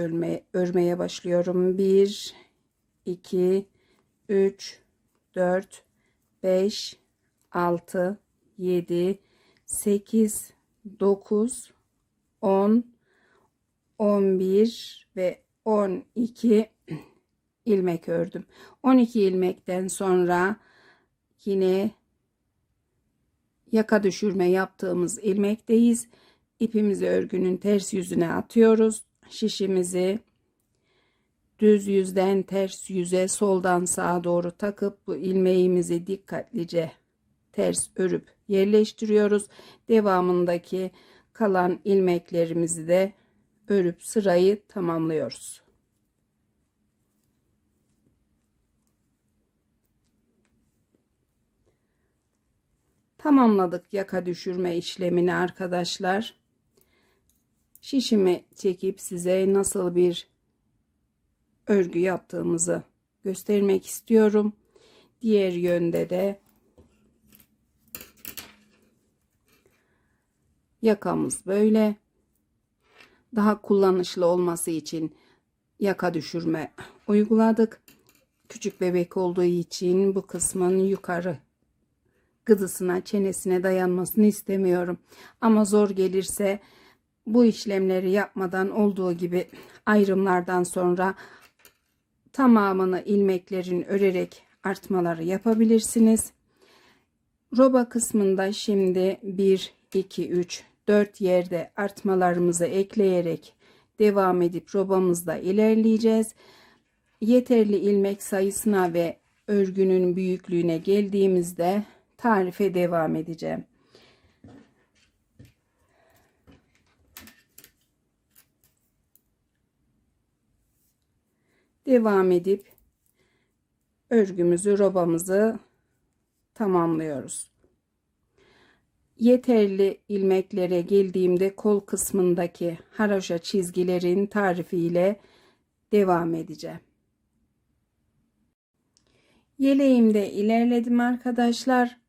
örmeye başlıyorum. 1, 2, 3, 4, 5, 6, 7, 8, 9, 10, 11 ve 12 ilmek ördüm. 12 ilmekten sonra yine yaka düşürme yaptığımız ilmekteyiz. İpimizi örgünün ters yüzüne atıyoruz. Şişimizi düz yüzden ters yüze soldan sağa doğru takıp bu ilmeğimizi dikkatlice ters örüp yerleştiriyoruz. Devamındaki kalan ilmeklerimizi de örüp sırayı tamamlıyoruz. Tamamladık yaka düşürme işlemini arkadaşlar. Şişimi çekip size nasıl bir örgü yaptığımızı göstermek istiyorum. Diğer yönde de yakamız böyle. Daha kullanışlı olması için yaka düşürme uyguladık. Küçük bebek olduğu için bu kısmın yukarı gıdısına, çenesine dayanmasını istemiyorum. Ama zor gelirse bu işlemleri yapmadan olduğu gibi ayrımlardan sonra tamamını ilmeklerin örerek artmaları yapabilirsiniz. Roba kısmında şimdi 1, 2, 3, 4 yerde artmalarımızı ekleyerek devam edip robamızda ilerleyeceğiz. Yeterli ilmek sayısına ve örgünün büyüklüğüne geldiğimizde tarife devam edeceğim. Devam edip örgümüzü, robamızı tamamlıyoruz. Yeterli ilmeklere geldiğimde kol kısmındaki haroşa çizgilerin tarifiyle devam edeceğim. Yeleğimde ilerledim arkadaşlar.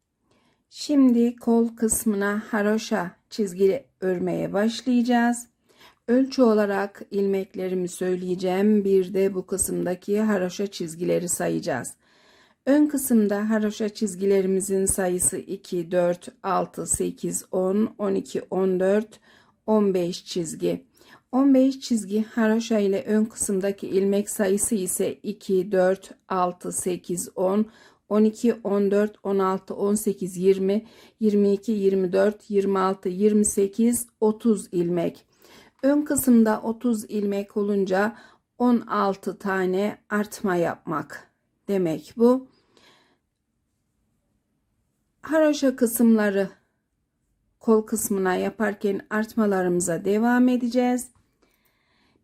Şimdi kol kısmına haroşa çizgi örmeye başlayacağız. Ölçü olarak ilmeklerimi söyleyeceğim. Bir de bu kısımdaki haroşa çizgileri sayacağız. Ön kısımda haroşa çizgilerimizin sayısı 2, 4, 6, 8, 10, 12, 14, 15 çizgi. 15 çizgi haroşa ile ön kısımdaki ilmek sayısı ise 2, 4, 6, 8, 10, 12, 14, 16, 18, 20, 22, 24, 26, 28, 30 ilmek. Ön kısımda 30 ilmek olunca 16 tane artma yapmak demek bu. Haroşa kısımları kol kısmına yaparken artmalarımıza devam edeceğiz.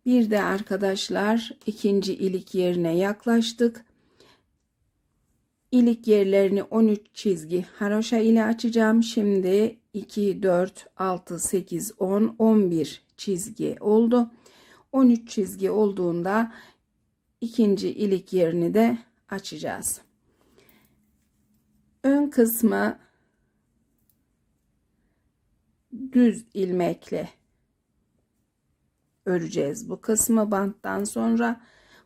Bir de arkadaşlar ikinci ilik yerine yaklaştık. İlik yerlerini 13 çizgi haroşa ile açacağım. Şimdi 2, 4, 6, 8, 10, 11 çizgi oldu. 13 çizgi olduğunda ikinci ilik yerini de açacağız. Ön kısmı düz ilmekle öreceğiz. Bu kısmı banttan sonra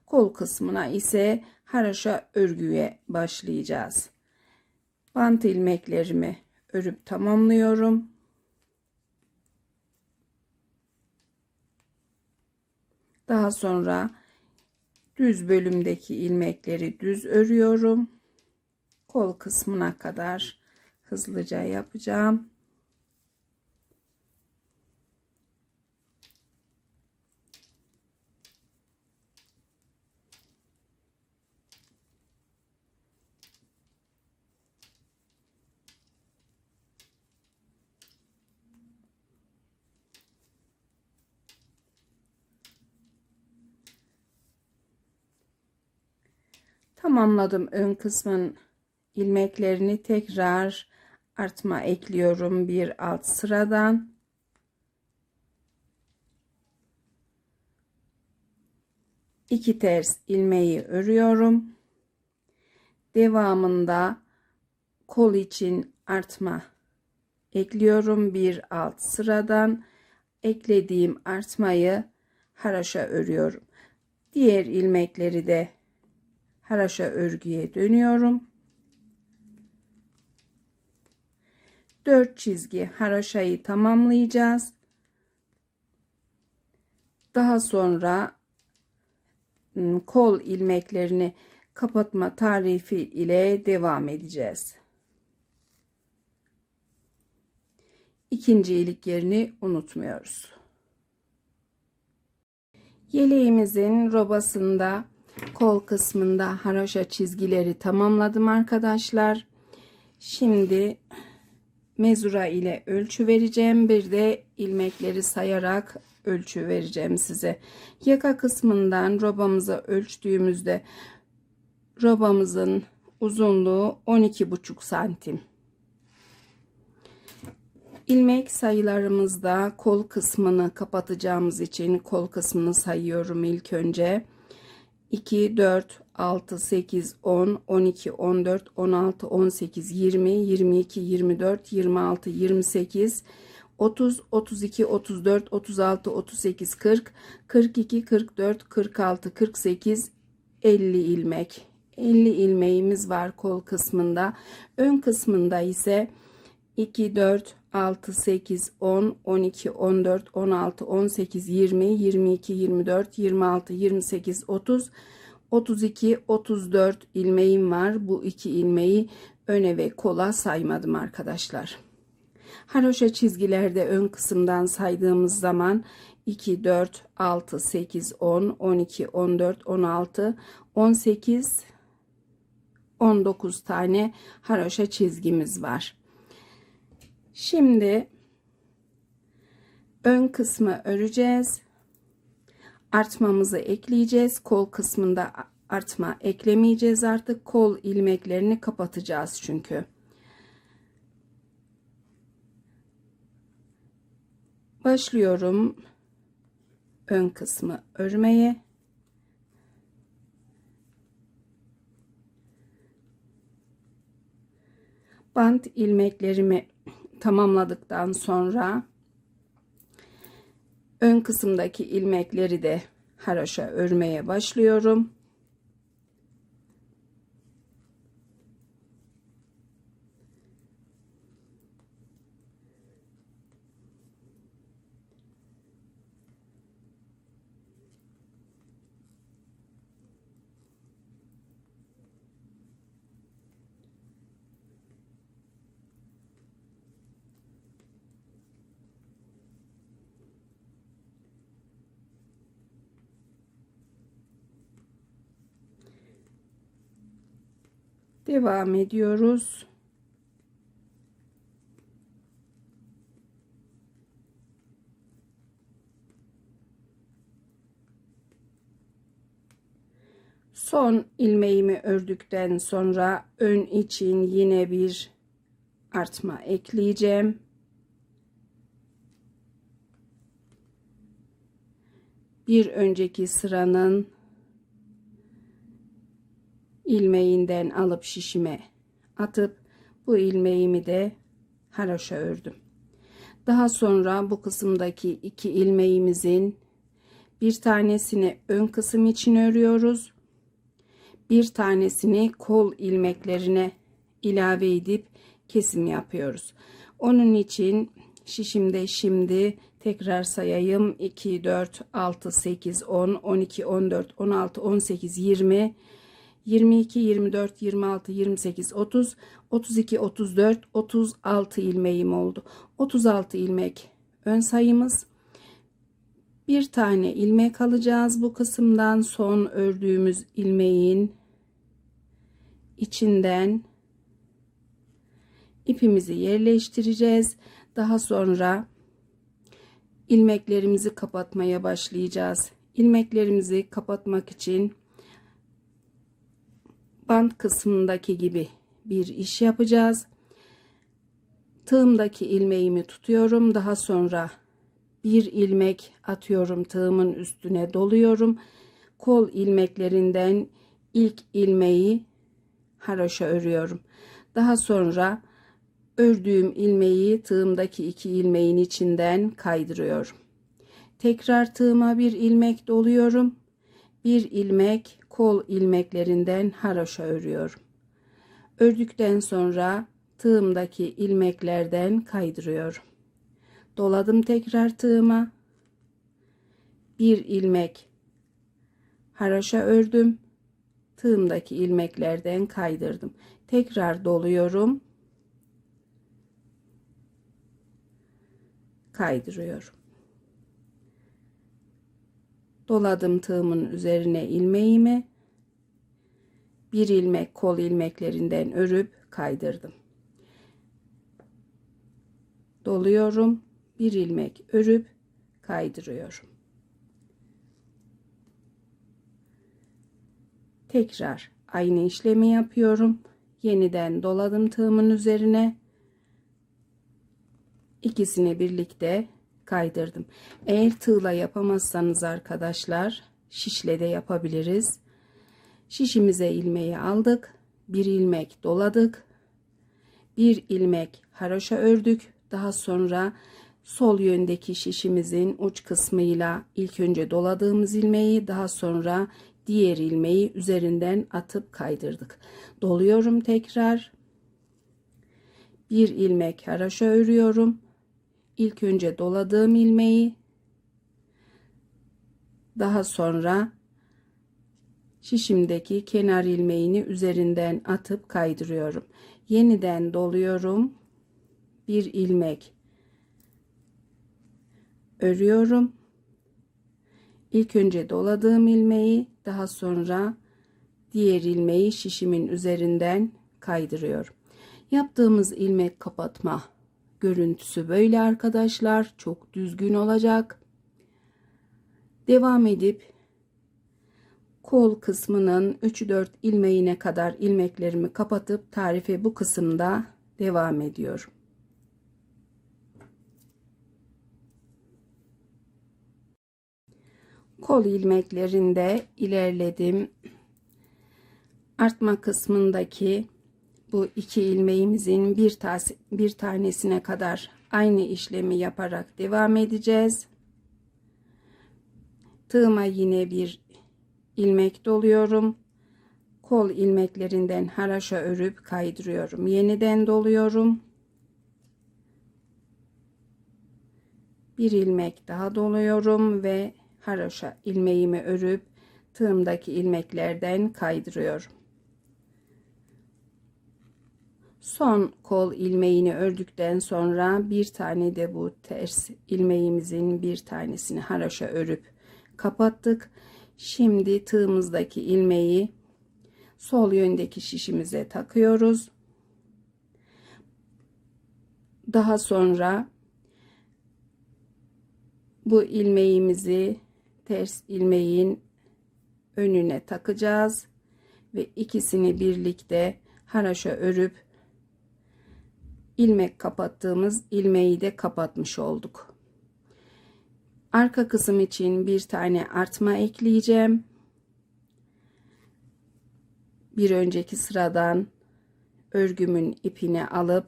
kol kısmına ise haroşa örgüye başlayacağız. Bant ilmeklerimi örüp tamamlıyorum. Daha sonra düz bölümdeki ilmekleri düz örüyorum. Kol kısmına kadar hızlıca yapacağım. Tamamladım ön kısmın ilmeklerini, tekrar artma ekliyorum bir alt sıradan. İki ters ilmeği örüyorum. Devamında kol için artma ekliyorum bir alt sıradan. Eklediğim artmayı haroşa örüyorum. Diğer ilmekleri de haroşa örgüye dönüyorum. 4 çizgi haroşayı tamamlayacağız. Daha sonra kol ilmeklerini kapatma tarifi ile devam edeceğiz. İkinci ilik yerini unutmuyoruz. Yeleğimizin robasında kol kısmında haroşa çizgileri tamamladım arkadaşlar. Şimdi mezura ile ölçü vereceğim. Bir de ilmekleri sayarak ölçü vereceğim size. Yaka kısmından robamıza ölçtüğümüzde robamızın uzunluğu 12,5 santim. İlmek sayılarımızda kol kısmını kapatacağımız için kol kısmını sayıyorum ilk önce. 2, 4, 6, 8, 10, 12, 14, 16, 18, 20, 22, 24, 26, 28, 30, 32, 34, 36, 38, 40, 42, 44, 46, 48, 50 ilmek. 50 ilmeğimiz var kol kısmında. Ön kısmında ise 2, 4, 6, 8, 10, 12, 14, 16, 18, 20, 22, 24, 26, 28, 30, 32, 34 ilmeğim var. Bu iki ilmeği öne ve kola saymadım arkadaşlar. Haroşa çizgilerde ön kısımdan saydığımız zaman 2, 4, 6, 8, 10, 12, 14, 16, 18, 19 tane haroşa çizgimiz var. Şimdi ön kısmı öreceğiz. Artmamızı ekleyeceğiz. Kol kısmında artma eklemeyeceğiz artık. Kol ilmeklerini kapatacağız çünkü. Başlıyorum ön kısmı örmeye. Bant ilmeklerimi tamamladıktan sonra Ön kısımdaki ilmekleri de haroşa örmeye başlıyorum. Devam ediyoruz. Son ilmeğimi ördükten sonra ön için yine bir artma ekleyeceğim. Bir önceki sıranın ilmeğinden alıp şişime atıp bu ilmeğimi de haroşa ördüm. Daha sonra bu kısımdaki 2 ilmeğimizin bir tanesini ön kısım için örüyoruz. Bir tanesini kol ilmeklerine ilave edip kesim yapıyoruz. Onun için şişimde şimdi tekrar sayayım: 2, 4, 6, 8, 10, 12, 14, 16, 18, 20, 22, 24, 26, 28, 30, 32, 34, 36 ilmeğim oldu. 36 ilmek ön sayımız. Bir tane ilmek alacağız bu kısımdan, son ördüğümüz ilmeğin içinden ipimizi yerleştireceğiz. Daha sonra ilmeklerimizi kapatmaya başlayacağız. İlmeklerimizi kapatmak için bant kısmındaki gibi bir iş yapacağız. Tığımdaki ilmeğimi tutuyorum. Daha sonra bir ilmek atıyorum, tığımın üstüne doluyorum. Kol ilmeklerinden ilk ilmeği haroşa örüyorum. Daha sonra ördüğüm ilmeği tığımdaki 2 ilmeğin içinden kaydırıyorum. Tekrar tığıma bir ilmek doluyorum. Bir ilmek kol ilmeklerinden haroşa örüyorum. Ördükten sonra tığımdaki ilmeklerden kaydırıyorum. Doladım tekrar tığıma. Bir ilmek haroşa ördüm. Tığımdaki ilmeklerden kaydırdım. Tekrar doluyorum. Kaydırıyorum. Doladım tığımın üzerine ilmeğimi. Bir ilmek kol ilmeklerinden örüp kaydırdım. Doluyorum. Bir ilmek örüp kaydırıyorum. Tekrar aynı işlemi yapıyorum. Yeniden doladım tığımın üzerine. İkisini birlikte kaydırdım. Eğer tığla yapamazsanız arkadaşlar, şişle de yapabiliriz. Şişimize ilmeği aldık. Bir ilmek doladık. Bir ilmek haroşa ördük. Daha sonra sol yöndeki şişimizin uç kısmıyla ilk önce doladığımız ilmeği, daha sonra diğer ilmeği üzerinden atıp kaydırdık. Doluyorum tekrar. Bir ilmek haroşa örüyorum. İlk önce doladığım ilmeği, daha sonra şişimdeki kenar ilmeğini üzerinden atıp kaydırıyorum. Yeniden doluyorum. Bir ilmek örüyorum. İlk önce doladığım ilmeği, daha sonra diğer ilmeği şişimin üzerinden kaydırıyorum. Yaptığımız ilmek kapatma görüntüsü böyle arkadaşlar. Çok düzgün olacak. Devam edip kol kısmının 3-4 ilmeğine kadar ilmeklerimi kapatıp tarife bu kısımda devam ediyorum. Kol ilmeklerinde ilerledim. Artma kısmındaki bu 2 ilmeğimizin bir tanesine kadar aynı işlemi yaparak devam edeceğiz. Tığıma yine bir ilmek doluyorum. Kol ilmeklerinden haraşo örüp kaydırıyorum. Yeniden doluyorum. Bir ilmek daha doluyorum ve haraşo ilmeğimi örüp tığımdaki ilmeklerden kaydırıyorum. Son kol ilmeğini ördükten sonra bir tane de bu ters ilmeğimizin bir tanesini haraşo örüp kapattık. Şimdi tığımızdaki ilmeği sol yöndeki şişimize takıyoruz. Daha sonra bu ilmeğimizi ters ilmeğin önüne takacağız ve ikisini birlikte haraşo örüp ilmek kapattığımız ilmeği de kapatmış olduk. Arka kısım için bir tane artma ekleyeceğim. Bir önceki sıradan örgümün ipini alıp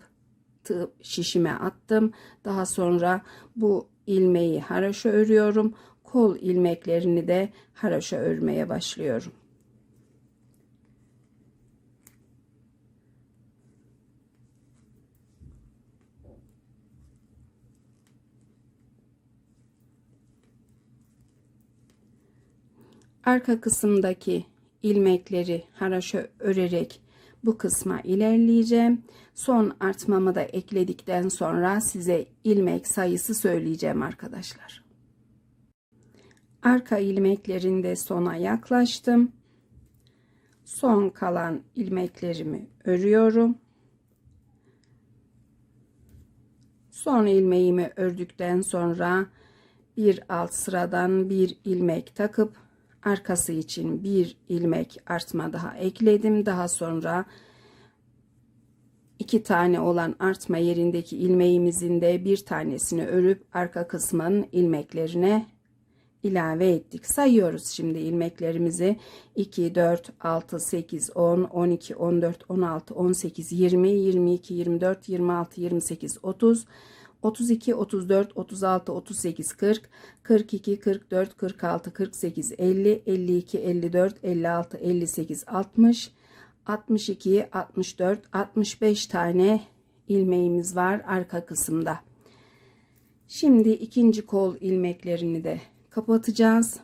şişime attım. Daha sonra bu ilmeği haraşo örüyorum. Kol ilmeklerini de haraşo örmeye başlıyorum. Arka kısımdaki ilmekleri haraşo örerek bu kısma ilerleyeceğim. Son artmamı da ekledikten sonra size ilmek sayısı söyleyeceğim arkadaşlar. Arka ilmeklerinde sona yaklaştım. Son kalan ilmeklerimi örüyorum. Son ilmeğimi ördükten sonra bir alt sıradan bir ilmek takıp arkası için bir ilmek artma daha ekledim. Daha sonra 2 tane olan artma yerindeki ilmeğimizin de bir tanesini örüp arka kısmın ilmeklerine ilave ettik. Sayıyoruz şimdi ilmeklerimizi. 2, 4, 6, 8, 10, 12, 14, 16, 18, 20, 22, 24, 26, 28, 30, 32, 34, 36, 38, 40, 42, 44, 46, 48, 50, 52, 54, 56, 58, 60, 62, 64, 65 tane ilmeğimiz var arka kısımda. Şimdi ikinci kol ilmeklerini de kapatacağız.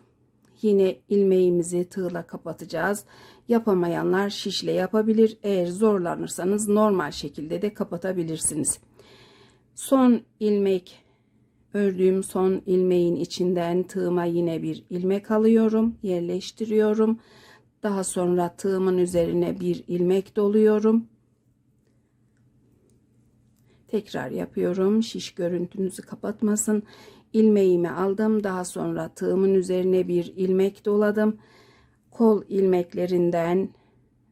Yine ilmeğimizi tığla kapatacağız. Yapamayanlar şişle yapabilir. Eğer zorlanırsanız normal şekilde de kapatabilirsiniz. Son ilmek ördüğüm son ilmeğin içinden tığıma yine bir ilmek alıyorum, yerleştiriyorum. Daha sonra tığımın üzerine bir ilmek doluyorum. Tekrar yapıyorum. Şiş görüntünüzü kapatmasın. İlmeğimi aldım. Daha sonra tığımın üzerine bir ilmek doladım. Kol ilmeklerinden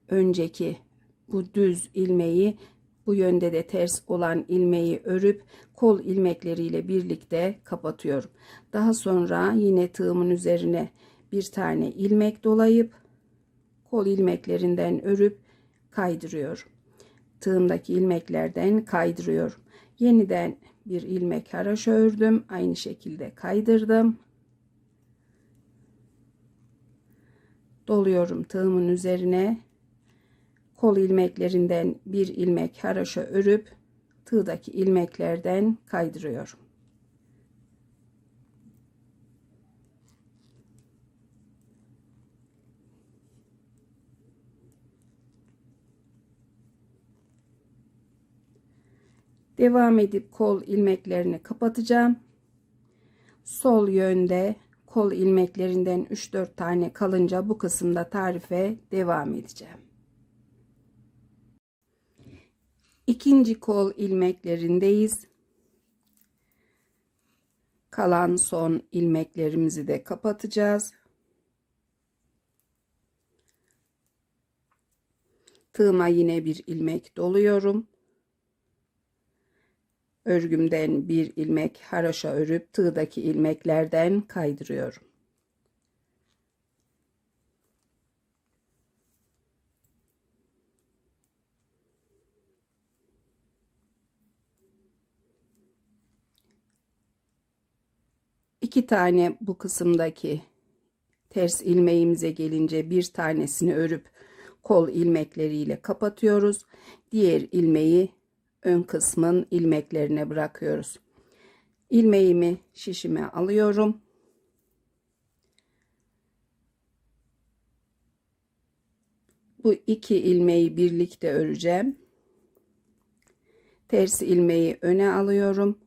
önceki bu düz ilmeği, bu yönde de ters olan ilmeği örüp kol ilmekleriyle birlikte kapatıyorum. Daha sonra yine tığımın üzerine bir tane ilmek dolayıp kol ilmeklerinden örüp kaydırıyorum. Tığımdaki ilmeklerden kaydırıyorum. Yeniden bir ilmek haraşo ördüm. Aynı şekilde kaydırdım. Doluyorum tığımın üzerine. Kol ilmeklerinden bir ilmek haraşo örüp tığdaki ilmeklerden kaydırıyorum. Devam edip kol ilmeklerini kapatacağım. Sol yönde kol ilmeklerinden 3-4 tane kalınca bu kısımda tarife devam edeceğim. İkinci kol ilmeklerindeyiz. Kalan son ilmeklerimizi de kapatacağız. Tığıma yine bir ilmek doluyorum. Örgümden bir ilmek haraşo örüp tığdaki ilmeklerden kaydırıyorum. İki tane bu kısımdaki ters ilmeğimize gelince bir tanesini örüp kol ilmekleriyle kapatıyoruz. Diğer ilmeği ön kısmın ilmeklerine bırakıyoruz. İlmeğimi şişime alıyorum. Bu iki ilmeği birlikte öreceğim. Ters ilmeği öne alıyorum.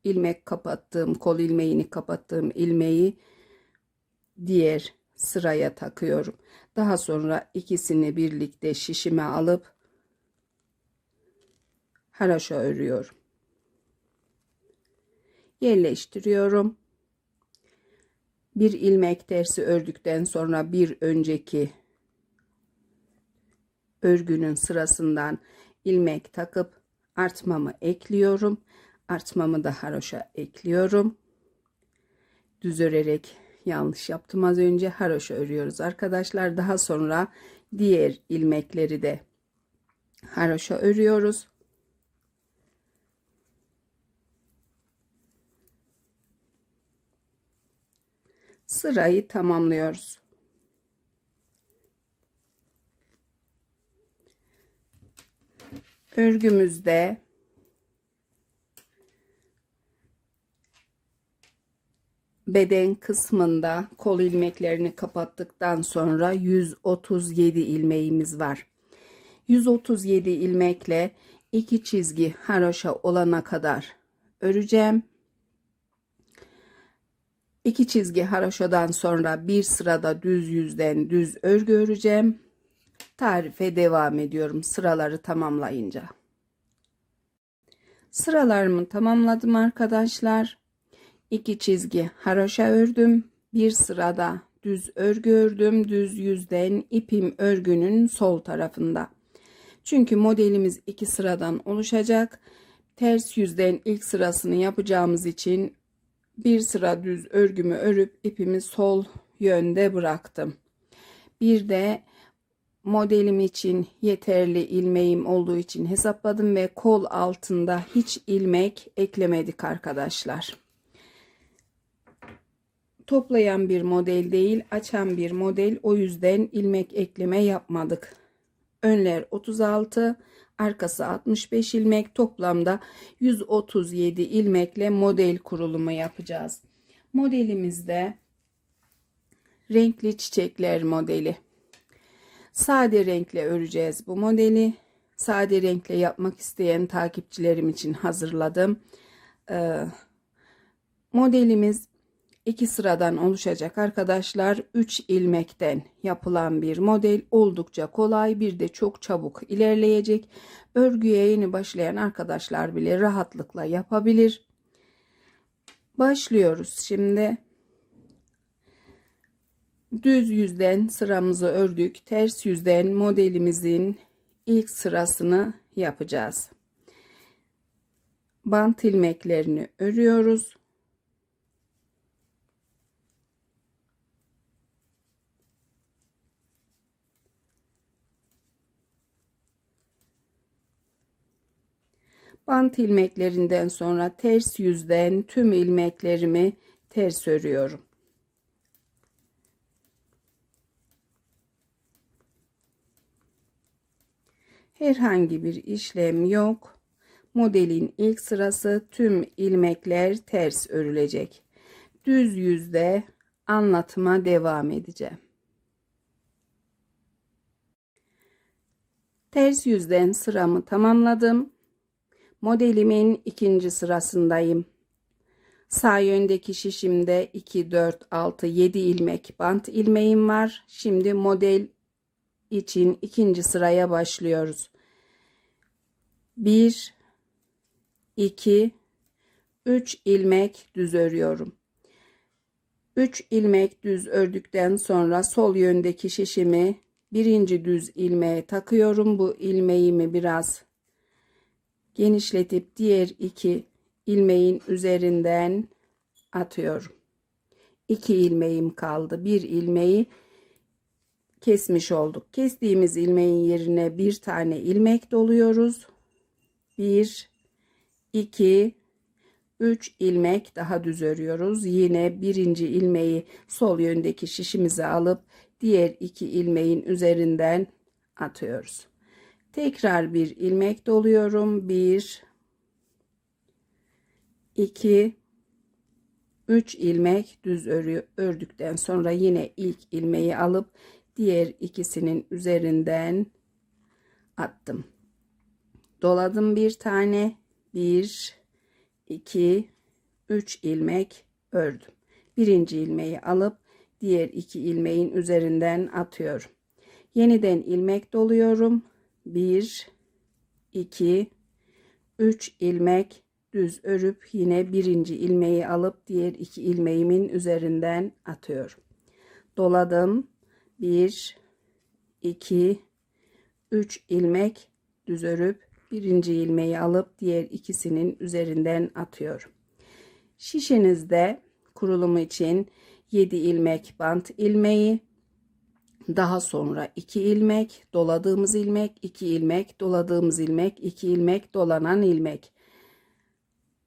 İlmek kapattığım, kol ilmeğini kapattığım ilmeği diğer sıraya takıyorum. Daha sonra ikisini birlikte şişime alıp haroşa örüyorum. Yerleştiriyorum. Bir ilmek tersi ördükten sonra bir önceki örgünün sırasından ilmek takıp artmamı ekliyorum. Artmamı da haroşa ekliyorum. Düz örerek yanlış yaptım az önce. Haroşa örüyoruz arkadaşlar. Daha sonra diğer ilmekleri de haroşa örüyoruz. Sırayı tamamlıyoruz. Örgümüzde beden kısmında kol ilmeklerini kapattıktan sonra 137 ilmeğimiz var. 137 ilmekle 2 çizgi haroşa olana kadar öreceğim. 2 çizgi haroşadan sonra bir sırada düz yüzden düz örgü öreceğim. Tarife devam ediyorum sıraları tamamlayınca. Sıralarımı tamamladım arkadaşlar. 2 çizgi haroşa ördüm. Bir sırada düz örgü ördüm. Düz yüzden ipim örgünün sol tarafında. Çünkü modelimiz 2 sıradan oluşacak. Ters yüzden ilk sırasını yapacağımız için bir sıra düz örgümü örüp ipimi sol yönde bıraktım. Bir de modelim için yeterli ilmeğim olduğu için hesapladım ve kol altında hiç ilmek eklemedik arkadaşlar. Toplayan bir model değil, açan bir model. O yüzden ilmek ekleme yapmadık. Önler 36, arkası 65 ilmek. Toplamda 137 ilmekle model kurulumu yapacağız. Modelimizde renkli çiçekler modeli. Sade renkle öreceğiz bu modeli. Sade renkle yapmak isteyen takipçilerim için hazırladım. Modelimiz 2 sıradan oluşacak arkadaşlar. 3 ilmekten yapılan bir model. Oldukça kolay, bir de çok çabuk ilerleyecek. Örgüye yeni başlayan arkadaşlar bile rahatlıkla yapabilir. Başlıyoruz şimdi. Düz yüzden sıramızı ördük. Ters yüzden modelimizin ilk sırasını yapacağız. Bant ilmeklerini örüyoruz. Bant ilmeklerinden sonra ters yüzden tüm ilmeklerimi ters örüyorum. Herhangi bir işlem yok. Modelin ilk sırası tüm ilmekler ters örülecek. Düz yüzde anlatıma devam edeceğim. Ters yüzden sıramı tamamladım. Modelimin ikinci sırasındayım. Sağ yöndeki şişimde 2, 4, 6, 7 ilmek bant ilmeğim var. Şimdi model için ikinci sıraya başlıyoruz. 1, 2, 3 ilmek düz örüyorum. 3 ilmek düz ördükten sonra sol yöndeki şişimi birinci düz ilmeğe takıyorum. Bu ilmeğimi biraz genişletip diğer 2 ilmeğin üzerinden atıyorum. 2 ilmeğim kaldı. Bir ilmeği kesmiş olduk. Kestiğimiz ilmeğin yerine bir tane ilmek doluyoruz. 1, 2, 3 ilmek daha düz örüyoruz. Yine birinci ilmeği sol yöndeki şişimize alıp diğer 2 ilmeğin üzerinden atıyoruz. Tekrar bir ilmek doluyorum. 1 2 3 ilmek düz ördükten sonra yine ilk ilmeği alıp diğer ikisinin üzerinden attım. Doladım bir tane. 1 2 3 ilmek ördüm. Birinci ilmeği alıp diğer 2 ilmeğin üzerinden atıyorum. Yeniden ilmek doluyorum. 1 2 3 ilmek düz örüp yine birinci ilmeği alıp diğer 2 ilmeğimin üzerinden atıyorum. Doladım. 1 2 3 ilmek düz örüp birinci ilmeği alıp diğer ikisinin üzerinden atıyorum. Şişenizde kurulumu için 7 ilmek bant ilmeği, daha sonra 2 ilmek, doladığımız ilmek, 2 ilmek, doladığımız ilmek, 2 ilmek, dolanan ilmek.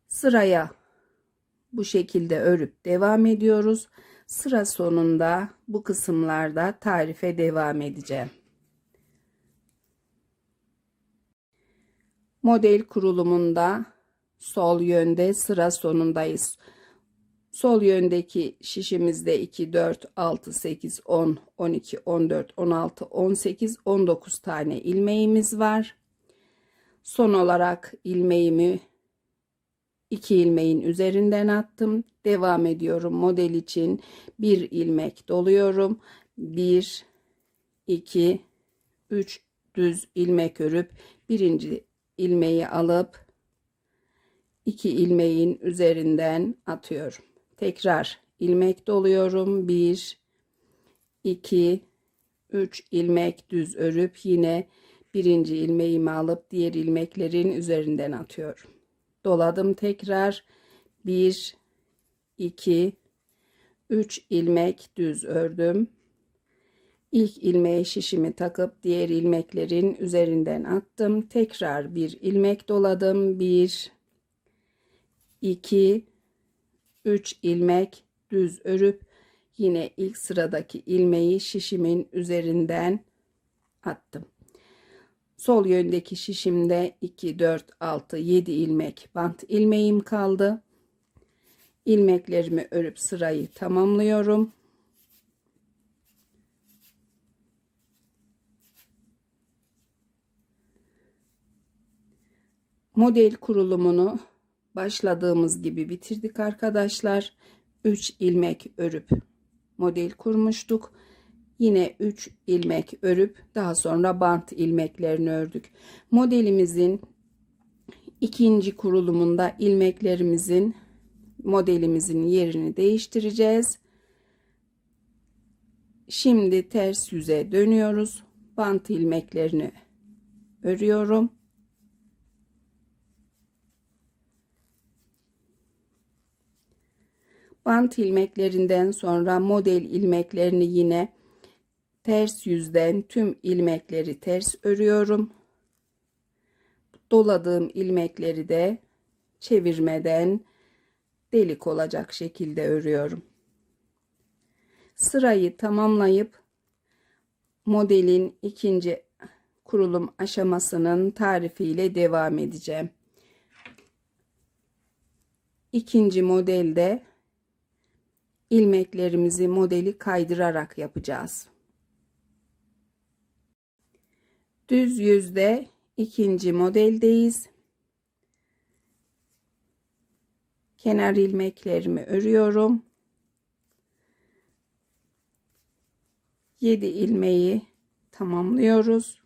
Sıraya bu şekilde örüp devam ediyoruz. Sıra sonunda bu kısımlarda tarife devam edeceğim. Model kurulumunda sol yönde sıra sonundayız. Sol yöndeki şişimizde 2, 4, 6, 8, 10, 12, 14, 16, 18, 19 tane ilmeğimiz var. Son olarak ilmeğimi 2 ilmeğin üzerinden attım. Devam ediyorum. Model için bir ilmek doluyorum. 1, 2, 3 düz ilmek örüp birinci ilmeği alıp 2 ilmeğin üzerinden atıyorum. Tekrar ilmek doluyorum. 1 2 3 ilmek düz örüp yine birinci ilmeğimi alıp diğer ilmeklerin üzerinden atıyorum. Doladım tekrar. 1 2 3 ilmek düz ördüm. İlk ilmeğe şişimi takıp diğer ilmeklerin üzerinden attım. Tekrar bir ilmek doladım. 1 2 3 ilmek düz örüp yine ilk sıradaki ilmeği şişimin üzerinden attım. Sol yöndeki şişimde 2 4 6 7 ilmek bant ilmeğim kaldı. İlmeklerimi örüp sırayı tamamlıyorum. Model kurulumunu başladığımız gibi bitirdik arkadaşlar. 3 ilmek örüp model kurmuştuk. Yine 3 ilmek örüp daha sonra bant ilmeklerini ördük. Modelimizin ikinci kurulumunda modelimizin yerini değiştireceğiz. Şimdi ters yüze dönüyoruz. Bant ilmeklerini örüyorum. Bant ilmeklerinden sonra model ilmeklerini yine ters yüzden tüm ilmekleri ters örüyorum. Doladığım ilmekleri de çevirmeden delik olacak şekilde örüyorum. Sırayı tamamlayıp modelin ikinci kurulum aşamasının tarifiyle devam edeceğim. İkinci modelde ilmeklerimizi modeli kaydırarak yapacağız. Düz yüzde ikinci modeldeyiz. Kenar ilmeklerimi örüyorum. 7 ilmeği tamamlıyoruz.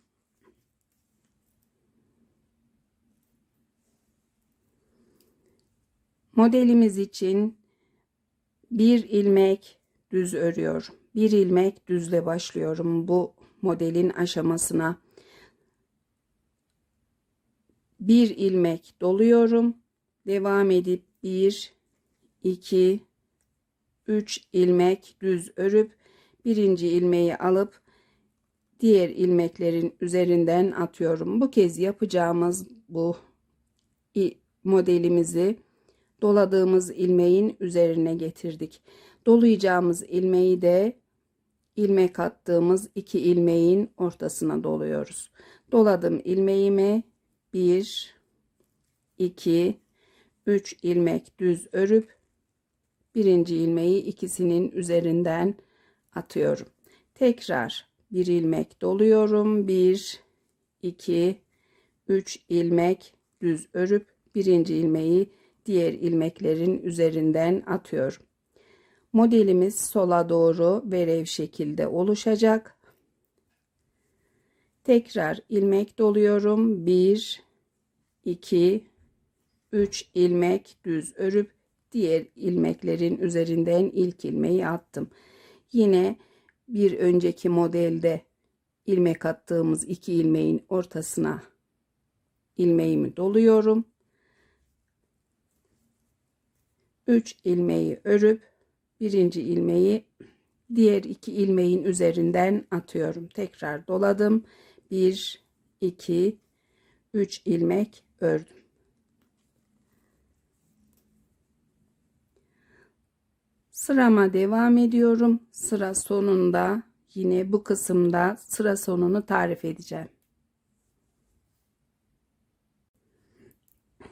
Modelimiz için bir ilmek düz örüyorum. Bir ilmek düzle başlıyorum bu modelin aşamasına. Bir ilmek doluyorum. Devam edip 1 2 3 ilmek düz örüp birinci ilmeği alıp diğer ilmeklerin üzerinden atıyorum. Bu kez yapacağımız bu modelimizi doladığımız ilmeğin üzerine getirdik. Dolayacağımız ilmeği de ilmek attığımız 2 ilmeğin ortasına doluyoruz. Doladım ilmeğimi 1 2 3 ilmek düz örüp birinci ilmeği ikisinin üzerinden atıyorum. Tekrar bir ilmek doluyorum. 1 2 3 ilmek düz örüp birinci ilmeği diğer ilmeklerin üzerinden atıyorum. Modelimiz sola doğru verev şekilde oluşacak. Tekrar ilmek doluyorum. 1 2 3 ilmek düz örüp diğer ilmeklerin üzerinden ilk ilmeği attım. Yine bir önceki modelde ilmek attığımız 2 ilmeğin ortasına ilmeğimi doluyorum. 3 ilmeği örüp birinci ilmeği diğer 2 ilmeğin üzerinden atıyorum. Tekrar doladım. 1 2 3 ilmek ördüm. Sırama devam ediyorum. Sıra sonunda yine bu kısımda sıra sonunu tarif edeceğim.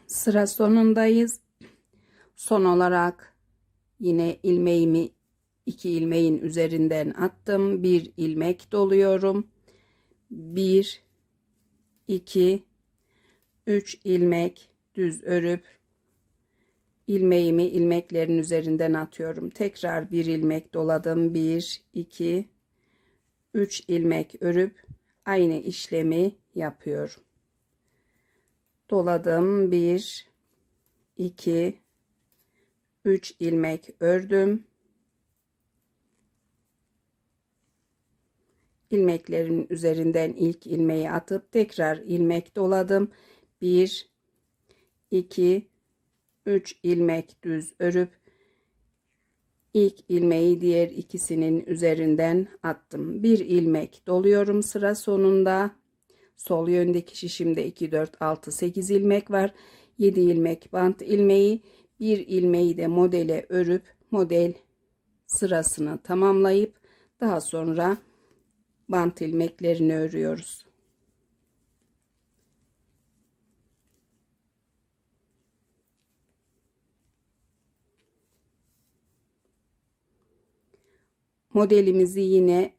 Sıra sonundayız. Son olarak yine ilmeğimi 2 ilmeğin üzerinden attım. Bir ilmek doluyorum. 1 2 3 ilmek düz örüp ilmeğimi ilmeklerin üzerinden atıyorum. Tekrar bir ilmek doladım. 1 2 3 ilmek örüp aynı işlemi yapıyorum. Doladım. 1 2 3 ilmek ördüm. İlmeklerin üzerinden ilk ilmeği atıp tekrar ilmek doladım. 1 2 3 ilmek düz örüp ilk ilmeği diğer ikisinin üzerinden attım. Bir ilmek doluyorum sıra sonunda. Sol yöndeki şişimde 2 4 6 8 ilmek var. 7 ilmek bant ilmeği, bir ilmeği de modele örüp model sırasını tamamlayıp daha sonra bant ilmeklerini örüyoruz. Modelimizi yine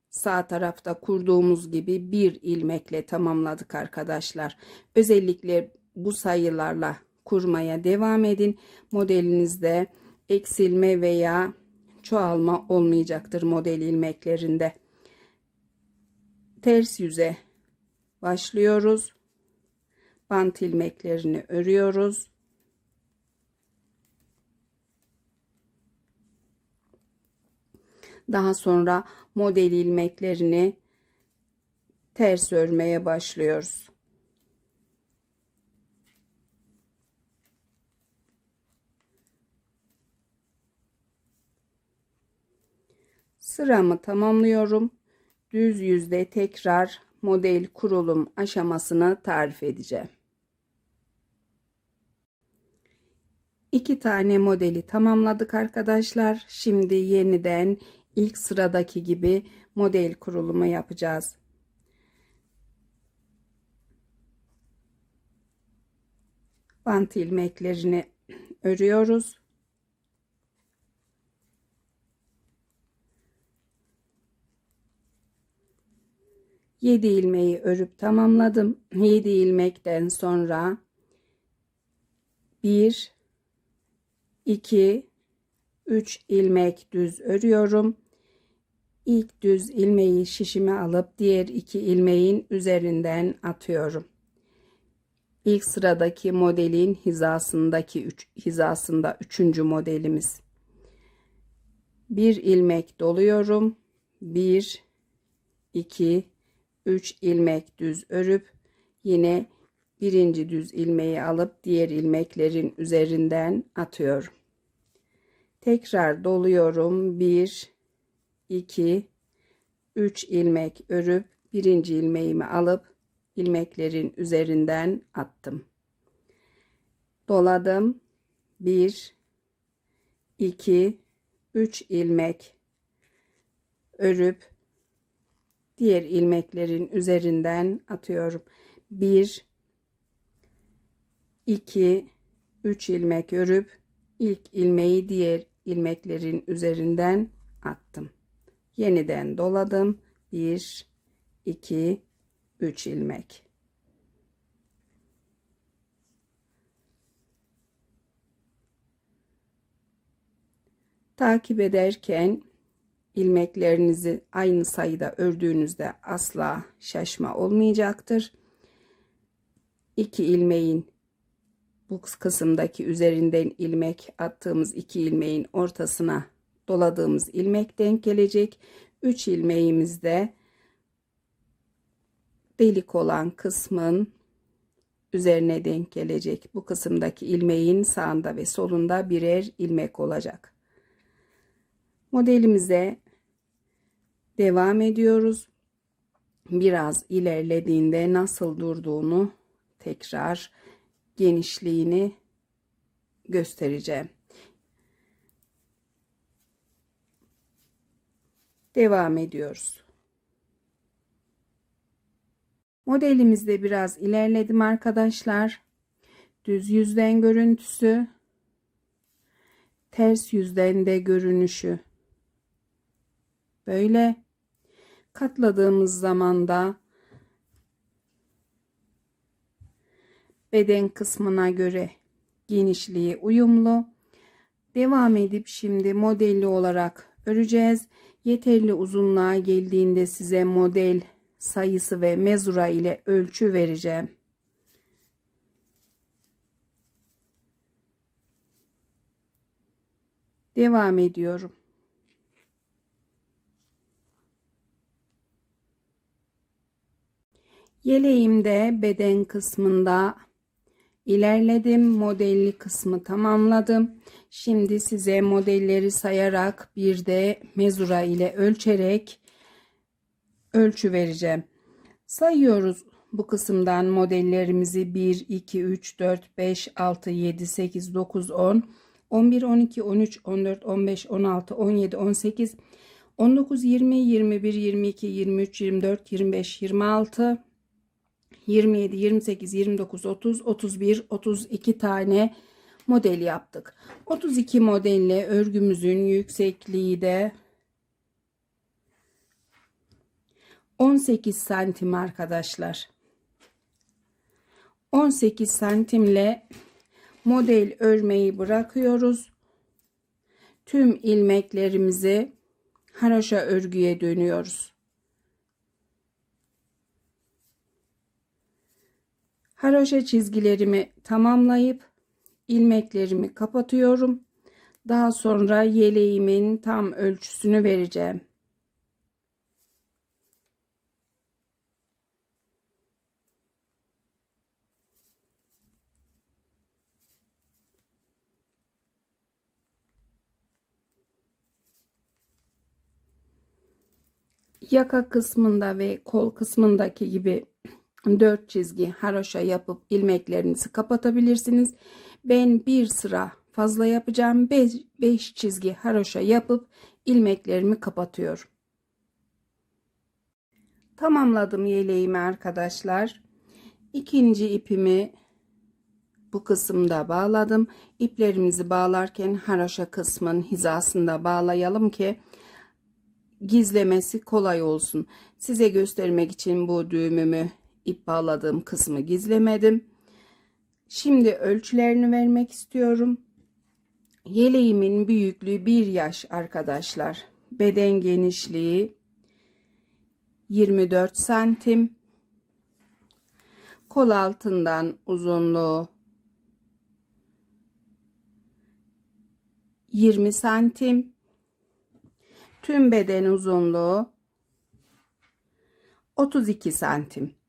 sağ tarafta kurduğumuz gibi bir ilmekle tamamladık arkadaşlar. Özellikle bu sayılarla kurmaya devam edin. Modelinizde eksilme veya çoğalma olmayacaktır model ilmeklerinde. Ters yüze başlıyoruz. Bant ilmeklerini örüyoruz. Daha sonra model ilmeklerini ters örmeye başlıyoruz. Sıramı tamamlıyorum. Düz yüzde tekrar model kurulum aşamasını tarif edeceğim. 2 tane modeli tamamladık arkadaşlar. Şimdi yeniden ilk sıradaki gibi model kurulumu yapacağız. Bant ilmeklerini örüyoruz. Yedi ilmeği örüp tamamladım. 7 ilmekten sonra 1 2 3 ilmek düz örüyorum. İlk düz ilmeği şişime alıp diğer 2 ilmeğin üzerinden atıyorum. İlk sıradaki modelin hizasında 3. modelimiz. Bir ilmek doluyorum. 1 2 3 ilmek düz örüp yine birinci düz ilmeği alıp diğer ilmeklerin üzerinden atıyorum. Tekrar doluyorum. 1 2 3 ilmek örüp birinci ilmeğimi alıp ilmeklerin üzerinden attım. Doladım. 1 2 3 ilmek örüp diğer ilmeklerin üzerinden atıyorum. 1 2 3 ilmek örüp ilk ilmeği diğer ilmeklerin üzerinden attım. Yeniden doladım. 1 2 3 ilmek. Takip ederken ilmeklerinizi aynı sayıda ördüğünüzde asla şaşma olmayacaktır. 2 ilmeğin bu kısımdaki üzerinden ilmek attığımız 2 ilmeğin ortasına doladığımız ilmek denk gelecek. 3 ilmeğimiz de delik olan kısmın üzerine denk gelecek. Bu kısımdaki ilmeğin sağında ve solunda birer ilmek olacak. Modelimize devam ediyoruz. Biraz ilerlediğinde nasıl durduğunu tekrar genişliğini göstereceğim. Devam ediyoruz. Modelimizde biraz ilerledim arkadaşlar. Düz yüzden görüntüsü, ters yüzden de görünüşü. Böyle katladığımız zaman da beden kısmına göre genişliği uyumlu. Devam edip şimdi modelli olarak öreceğiz. Yeterli uzunluğa geldiğinde size model sayısı ve mezura ile ölçü vereceğim. Devam ediyorum. Yeleğimde beden kısmında ilerledim. Modelli kısmı tamamladım. Şimdi size modelleri sayarak bir de mezura ile ölçerek ölçü vereceğim. Sayıyoruz bu kısımdan modellerimizi 1, 2, 3, 4, 5, 6, 7, 8, 9, 10, 11, 12, 13, 14, 15, 16, 17, 18, 19, 20, 21, 22, 23, 24, 25, 26, 27, 28, 29, 30, 31, 32 tane model yaptık. 32 modelle örgümüzün yüksekliği de 18 santim arkadaşlar. 18 santimle model örmeyi bırakıyoruz. Tüm ilmeklerimizi haroşa örgüye dönüyoruz. Haroşa çizgilerimi tamamlayıp ilmeklerimi kapatıyorum. Daha sonra yeleğimin tam ölçüsünü vereceğim. Yaka kısmında ve kol kısmındaki gibi 4 çizgi haroşa yapıp ilmeklerinizi kapatabilirsiniz. Ben bir sıra fazla yapacağım. 5 çizgi haroşa yapıp ilmeklerimi kapatıyorum. Tamamladım yeleğimi arkadaşlar. İkinci ipimi bu kısımda bağladım. İplerimizi bağlarken haroşa kısmın hizasında bağlayalım ki gizlemesi kolay olsun. Size göstermek için bu düğümümü ip bağladığım kısmı gizlemedim. Şimdi ölçülerini vermek istiyorum. Yeleğimin büyüklüğü 1 yaş arkadaşlar. Beden genişliği 24 santim. Kol altından uzunluğu 20 santim. Tüm beden uzunluğu 32 santim.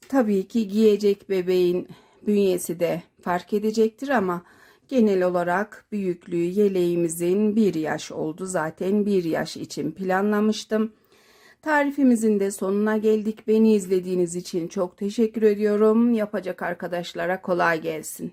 Tabii ki giyecek bebeğin bünyesi de fark edecektir ama genel olarak büyüklüğü yeleğimizin 1 yaş oldu. Zaten 1 yaş için planlamıştım. Tarifimizin de sonuna geldik. Beni izlediğiniz için çok teşekkür ediyorum. Yapacak arkadaşlara kolay gelsin.